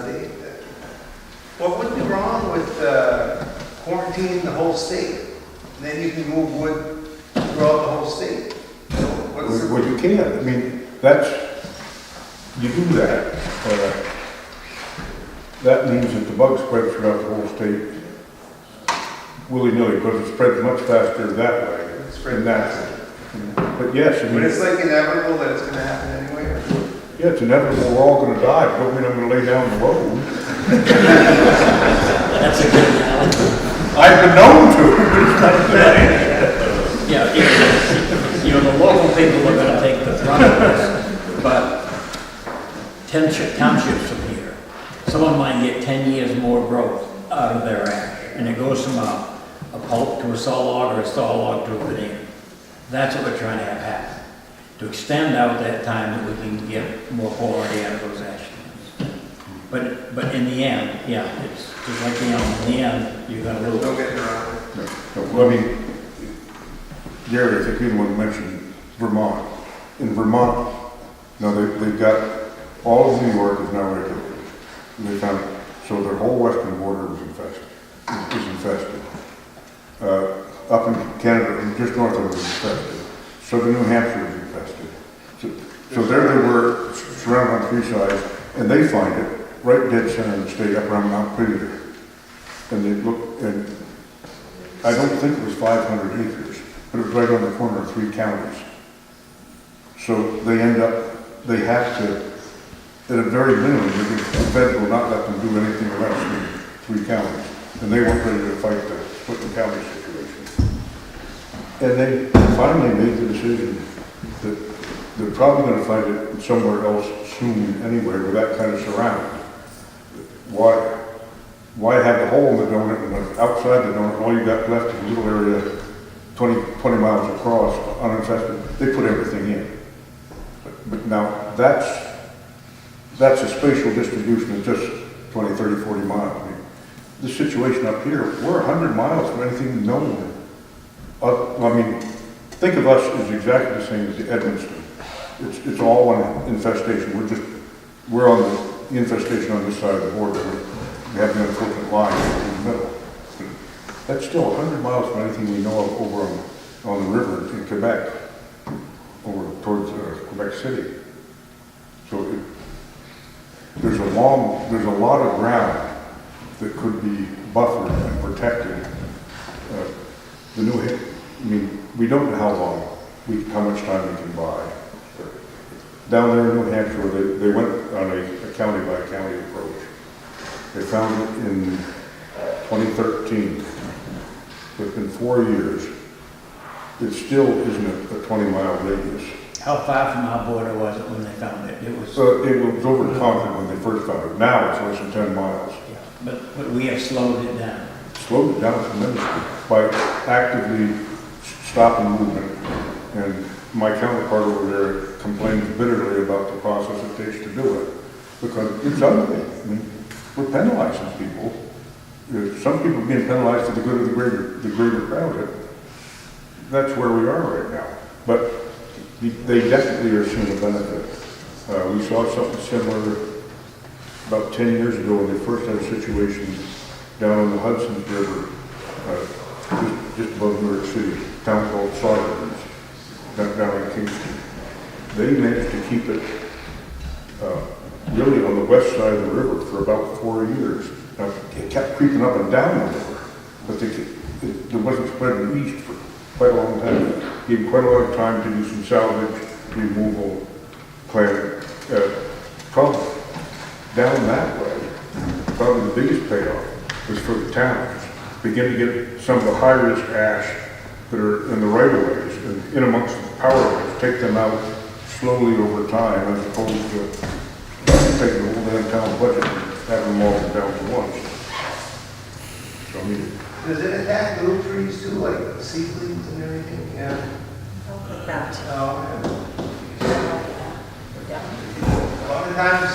quarantine the whole state, and then you can move wood throughout the whole state. So what's the- Well, you can, I mean, you do that. That means that the bug spreads throughout the whole state willy-nilly, because it spreads much faster that way than naturally. But yes, I But mean, it's like inevitable that it's gonna happen anyway, or? yeah, it's inevitable, we're all gonna die, but we're not gonna lay down the road. That's a good analogy. I've been known to. Yeah, you know, the local people are gonna take the brunt of this, but 10 townships from here, someone might get 10 years more growth out of their ash, and it goes from a pulp to a saw log or a saw log to a veneer. That's what we're trying to have happen, to extend out that time that we can get more quality out of those ash streams. But in the end, yeah, it's just like the elm, in the end, you're gonna lose. Don't get me wrong. Well, I mean, Gary, I think you mentioned Vermont. In Vermont, now they've got, all of New York is now regulated. And they found, so their whole western border is infested. Up in Canada, just north of it is infested. Southern New Hampshire is infested. So there they were, surrounded on three sides, and they find it right dead center of the state, up around Mount Pilgrim. And they look, and I don't think it was 500 acres, but it was right on the corner of 3 counties. So they have to, at a very minimum, the feds will not let them do anything less than 3 counties. And they weren't ready to fight the split the county situation. And they finally made the decision that they're probably going to find it somewhere else soon anyway with that kind of surround. Why have the hole in the donut and outside the donut, all you got left is a little area 20 miles across, uninfested. They put everything in. But now that's a spatial distribution of just 20, 30, 40 miles. I mean, the situation up here, we're 100 miles from anything known. I mean, think of us as exactly the same as the Edmundston. It's all one infestation. We're on the infestation on this side of the border. We have the unfortunate line in the middle. But that's still 100 miles from anything we know of over on the river in Quebec, over towards Quebec City. So there's a lot of ground that could be buffered and protected. We don't know how much time we can buy. Down there in New Hampshire, they went on a county by county approach. They found it in 2013. Within 4 years, it still isn't a 20-mile radius. How far from our border was it when they found it? It was over Concord when they first found it. Now it's less than 10 miles. yeah, but we have slowed it down. Slowed it down tremendously by actively stopping movement. And my counterpart over there complains bitterly about the process it takes to do it, because it's ugly. I mean, we're penalizing people. Some people are being penalized for the good of the greater crowd. That's where we are right now. But they definitely are seeing a benefit. We saw something similar about 10 years ago when they first had a situation down on the Hudson River, just above New York City, a town called Saugerman's, down in Kingston. They managed to keep it really on the west side of the river for about 4 years. Now, it kept creeping up and down the river, but it wasn't spreading east for quite a long time. It gave quite a lot of time to do some salvage, removal, planting. Probably down that way, probably the biggest payoff was for the towns. Begin to get some of the high-risk ash that are in the right-of-ways and in amongst the power lines, take them out slowly over time as opposed to taking the whole damn town budget and having them all down to once. So, I mean, Does it attack little trees too, like seedlings and everything? Yeah. That. Oh, Yeah. A lot of times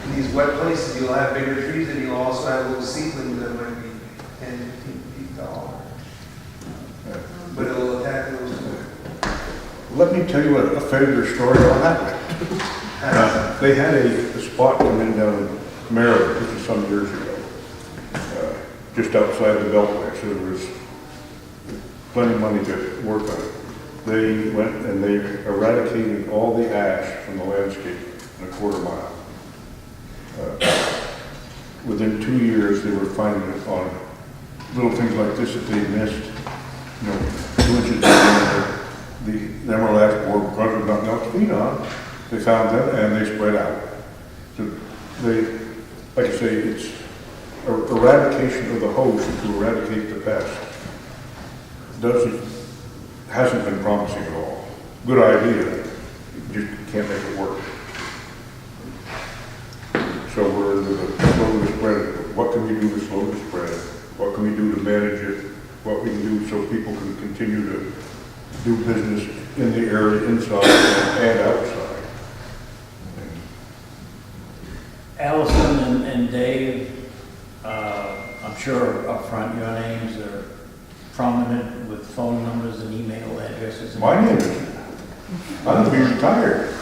in these wet places, you'll have bigger trees and you'll also have little seedlings that might be 10, 15 feet tall. But it'll attack those. let me tell you a failure story on that. They had a spot come in down in Maryland, this was some years ago. just outside the Beltway, so there was plenty of money to work on it. They went and they eradicated all the ash from the landscape in a quarter mile. Within 2 years, they were finding it on little things like this that they missed, 2 inches in the emerald ash borer, because there's nothing else to feed on. They found them and they spread out. So they, like I say, it's eradication of the host to eradicate the pest. Hasn't been promising at all. Good idea, you just can't make it work. So we're into the slow to spread. What can we do to slow the spread? What can we do to manage it? What we can do so people can continue to do business in the area, inside and outside. Allison and Dave, I'm sure up front your names are prominent with phone numbers and email addresses. My name is, I'm going to be retired.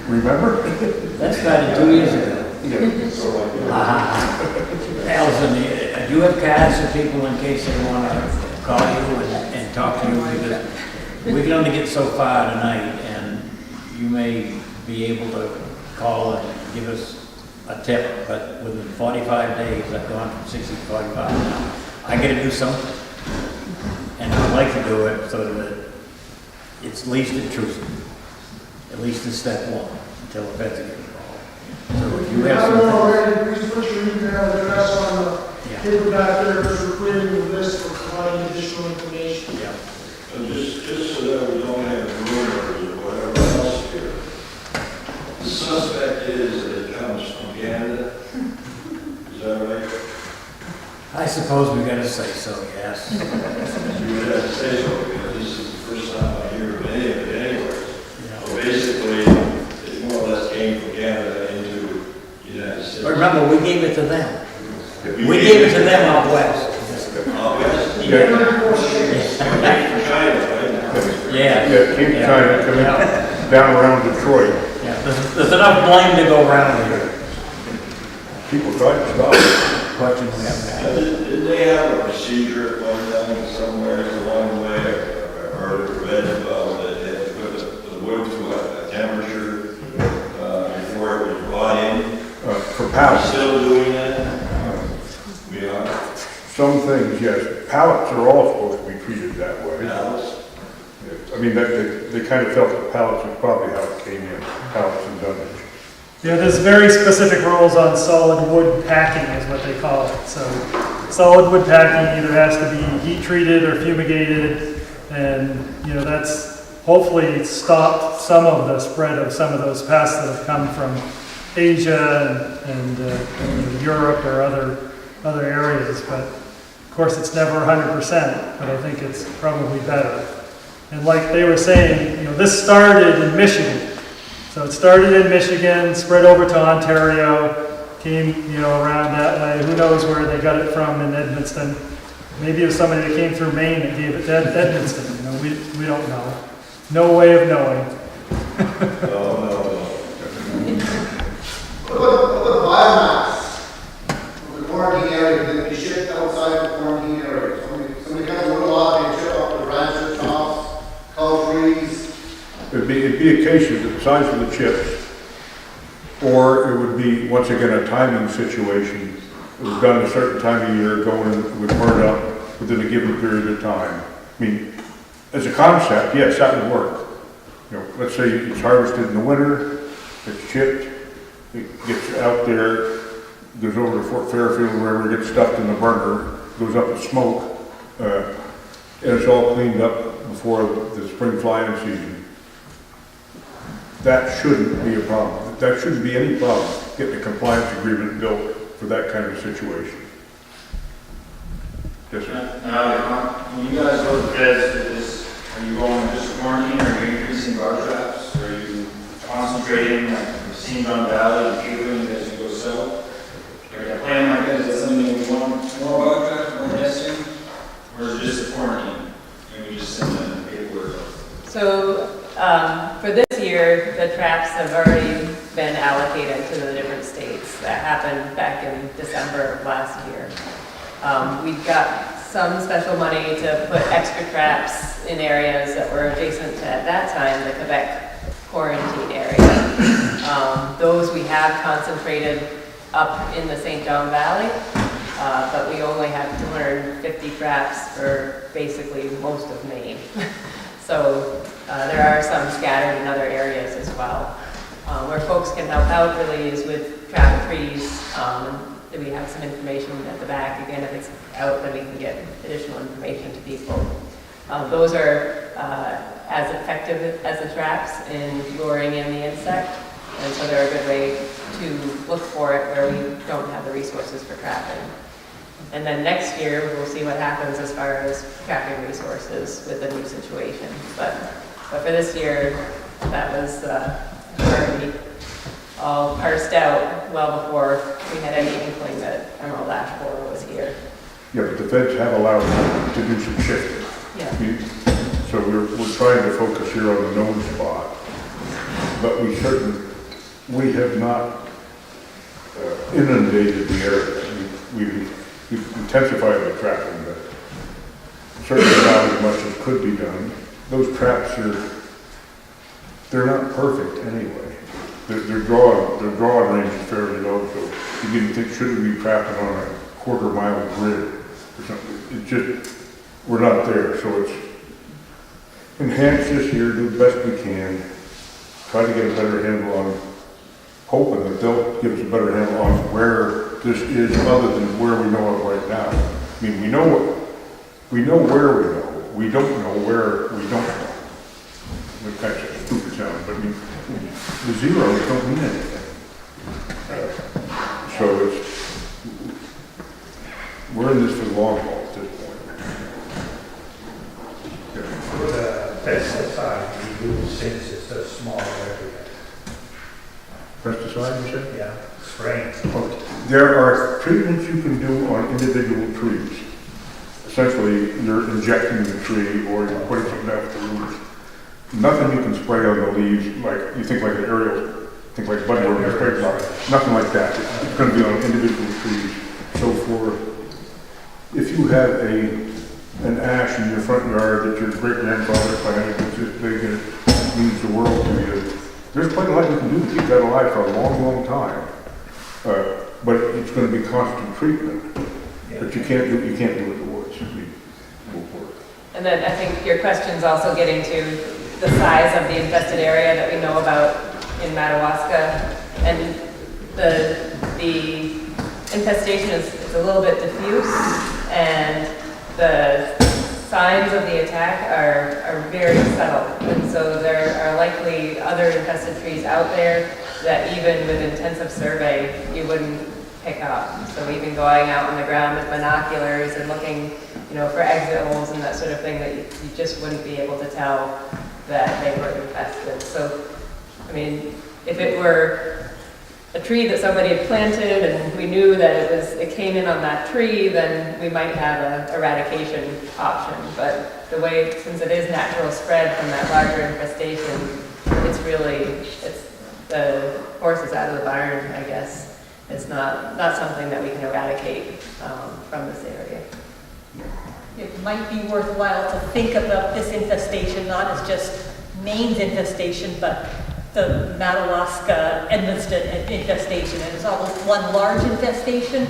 Remember? That started 2 years ago. Allison, do you have cards for people in case they want to call you and talk to you? Because we can only get so far tonight, and you may be able to call and give us a tip, but within 45 days, I've gone from 60 to 45 now. I got to do something, and I'd like to do it so that it's least intrusive, at least in step one, until the vets get involved. So if you have something. Already, please put your email address on the paper back there, because we're creating a list for providing additional information. Yeah. And just so that we don't have rumors or whatever else here, the suspect is that it comes from Canada. Is that right? I suppose we got to say so, yes. You would have to say so, because this is the first time I hear of any of it anyways. Yeah. So basically, it more or less came from Canada into the United States. But remember, we gave it to them. We gave it to them out west. Out west? Yeah. From China, right? Yeah. Yeah, keep China coming down around Detroit. Yeah, there's enough blame to go around here. People tried to stop it. Question we haven't had. Did they have a procedure at one time somewhere along the way, or read about that they had to put the wood through a temperature before it was brought in? For pallets. Still doing that? We are. Some things, yes. Pallets are all supposed to be treated that way. Pallets? I mean, they kind of felt that pallets is probably how it came in, pallets and dunnage. Yeah, there's very specific rules on solid wood packing is what they call it. So solid wood packing either has to be heat treated or fumigated, and that's hopefully stopped some of the spread of some of those pests that have come from Asia and Europe or other areas. But of course it's never 100%, but I think it's probably better. And like they were saying, this started in Michigan. So it started in Michigan, spread over to Ontario, came, around that way. Who knows where they got it from in Edmundston. Maybe it was somebody that came through Maine that gave it to Edmundston. We don't know. No way of knowing. No. What about biomass? The quarantine area, can it be shipped outside the quarantine area? Somebody comes to a lot, they ship up the rancher tops, cull trees. It'd be a case of the size of the chips, or it would be, once again, a timing situation. It was done a certain time of year, going and it would burn up within a given period of time. I mean, as a concept, yes, that would work. Let's say it's harvested in the winter, it's chipped, it gets out there, goes over to Fort Fairfield, wherever it gets stuffed in the burner, goes up in smoke, and it's all cleaned up before the spring flying season. That shouldn't be a problem. That shouldn't be any problem getting a compliance agreement built for that kind of situation. Yes, sir. When you guys go to beds, are you going just quarantine, or are you increasing guard traps? Are you concentrating like the Machine Gun Valley and Teerling as you go south? Like a plan like that, is that something we want more guard traps, more testing? Or is it just a quarantine? And we just send them paperwork? So for this year, year, the traps have already been allocated to the different states. That happened back in December of last year. We got some special money to put extra traps in areas that were adjacent to, at that time, the Quebec quarantine area. Those we have concentrated up in the St. John Valley, but we only have 250 traps for basically most of Maine. So there are some scattered in other areas as well. Where folks can help out really is with trap trees. We have some information at the back. Again, if it's out, then we can get additional information to people. Those are as effective as the traps in luring in the insect, and so they're a good way to look for it where we don't have the resources for trapping. And then next year, we'll see what happens as far as trapping resources with the new situation. But for this year, that was already all parsed out well before we had any inkling that emerald ash borer was here. Yeah, but the feds have allowed them to do some shifting. Yeah. So we're trying to focus here on the known spot, but we have not inundated the area. We've intensified the trapping, but certainly not as much as could be done. Those traps they're not perfect anyway. Their drawing range is fairly low, so you didn't think, should we be trapping on a quarter-mile grid or something? It just, we're not there, so it's enhance this year, do the best we can, try to get a better handle on, hoping that they'll give us a better handle on where this is other than where we know it right now. I mean, we know where we know. We don't know where we don't know. Which kind of stupid sound, but I mean, the zeros don't mean anything. So we're in this for the long haul at this point. For the pesticide, you use since it's a small area. Pesticide, you said? Yeah, spraying. Okay. There are treatments you can do on individual trees. Essentially, you're injecting the tree or you're putting something out the roots. Nothing you can spray on the leaves, like you think like an aerial, think like budworm or spray flower. Nothing like that. It's going to be on individual trees. So if you have an ash in your front yard that your great-grandfather planted, which is big and it means the world to you, there's plenty of lot you can do to keep that alive for a long, long time. But it's going to be constant treatment. But you can't do it in the woods. And then I think your question's also getting to the size of the infested area that we know about in Madawaska. And the infestation is a little bit diffuse, and the signs of the attack are very subtle. And so there are likely other infested trees out there that even with intensive survey, you wouldn't pick up. So even going out on the ground with binoculars and looking, for exit holes and that sort of thing, that you just wouldn't be able to tell that they were infested. So, I mean, if it were a tree that somebody had planted and we knew that it came in on that tree, then we might have an eradication option. But the way, since it is natural spread from that larger infestation, it's the horse is out of the barn, I guess. It's not something that we can eradicate from this area. It might be worthwhile to think about this infestation not as just Maine's infestation, but the Madawaska, Edmundston infestation. And it's almost one large infestation,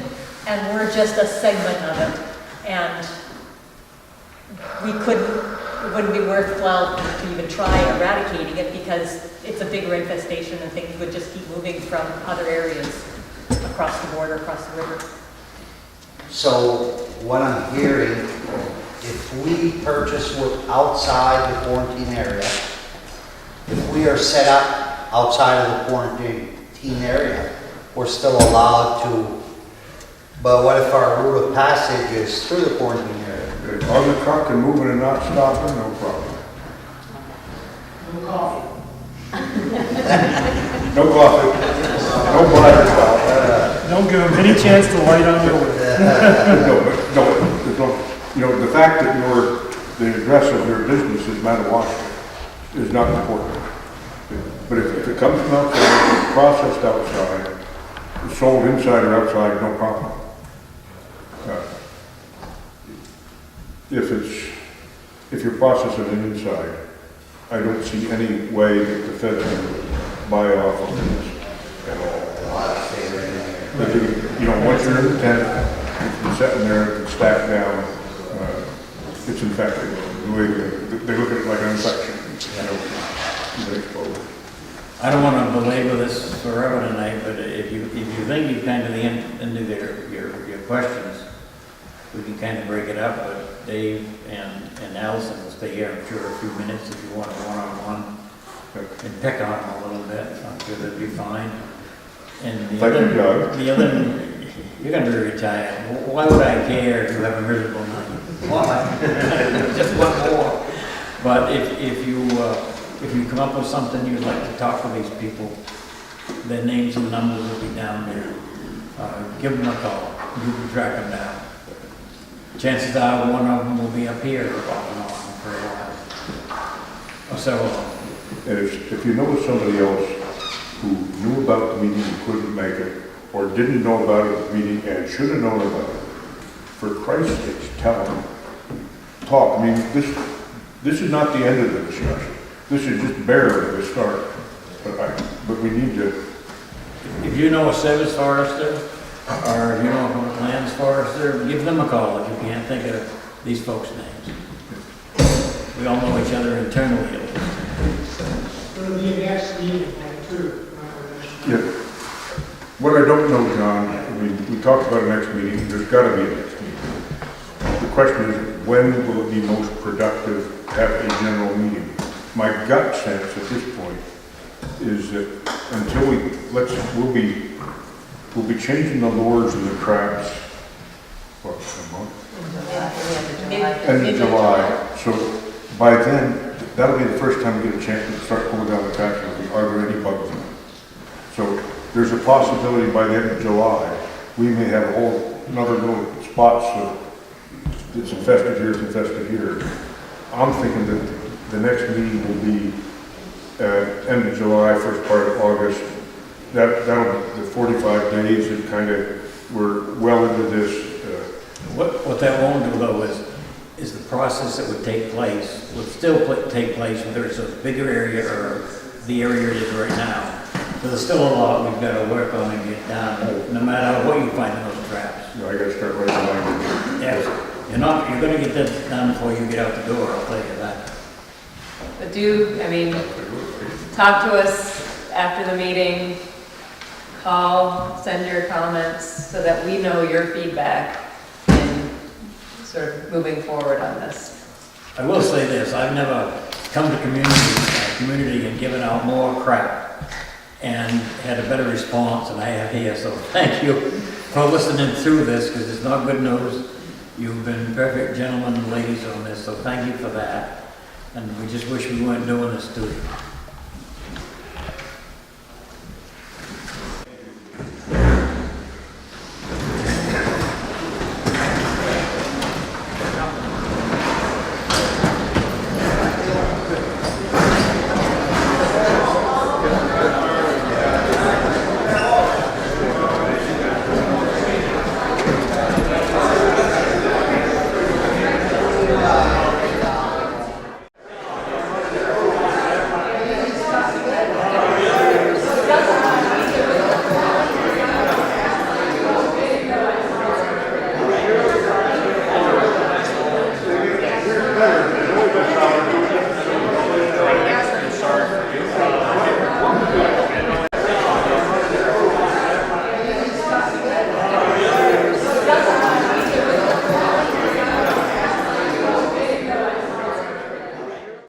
and we're just a segment of it. And it wouldn't be worthwhile to even try eradicating it because it's a bigger infestation and things would just keep moving from other areas across the border, across the river. So what I'm hearing, if we purchase outside the quarantine area, if we are set up outside of the quarantine area, we're still allowed to, but what if our route of passage is through the quarantine area? On the truck and moving and not stopping, no problem. No coffee. No coffee. No bladder stop. Don't give them any chance to light on your way. The fact that the address of your business is Madawaska is not important. But if it comes from outside, processed outside, sold inside or outside, no problem. If you're processing it inside, I don't see any way that the feds can buy off of this at all. But once you're in the tent, it's been sitting there, it's stacked down, it's infected. They look at it like an infection, I don't want to belabor this forever tonight, but if you think you've kind of the end of your questions, we can kind of break it up, but Dave and Allison will stay here, I'm sure, a few minutes if you want a one-on-one and pick on them a little bit. I'm sure that'd be fine. And the other, you're going to be retired. Why would I care if you have a miserable night? Why? Just one more. But if you come up with something you'd like to talk to these people, their names and numbers will be down there. Give them a call. You can track them down. Chances are one of them will be up here off and on for a while. Or several of them. And if you know somebody else who knew about the meeting and couldn't make it, or didn't know about it at the meeting and should have known about it, for Christ's sake, tell them. Talk. I mean, this is not the end of the discussion. This is just barely the start. But we need to. If you know a service forester, or if you know a lands forester, give them a call if you can't think of these folks' names. We all know each other internally at least. It'll be an next meeting, too. Yeah. What I don't know, John, I mean, we talked about a next meeting, there's got to be a next meeting. The question is, when will it be most productive to have a general meeting? My gut sense at this point is that until we'll be changing the lures and the traps, what, a month? End of July. So by then, that'll be the first time we get a chance to start pulling down the traps. Are there any bugs in it? So there's a possibility by the end of July, we may have a whole another little spots of it's infested here, it's infested here. I'm thinking that the next meeting will be end of July, first part of August. That'll be the 45 days and kind of we're well into this. What that won't do though is the process that would take place would still take place whether it's a bigger area or the area it is right now. So there's still a lot we've got to work on and get done, no matter what you find in those traps. I got to start writing language. Yes, you're going to get that done before you get out the door, I'll tell you that. But talk to us after the meeting, call, send your comments so that we know your feedback in sort of moving forward on this. I will say this, I've never come to community and given out more crap and had a better response than I have here, so thank you for listening through this, because it's not good news. You've been perfect gentlemen and ladies on this, so thank you for that. And we just wish we weren't doing this to you.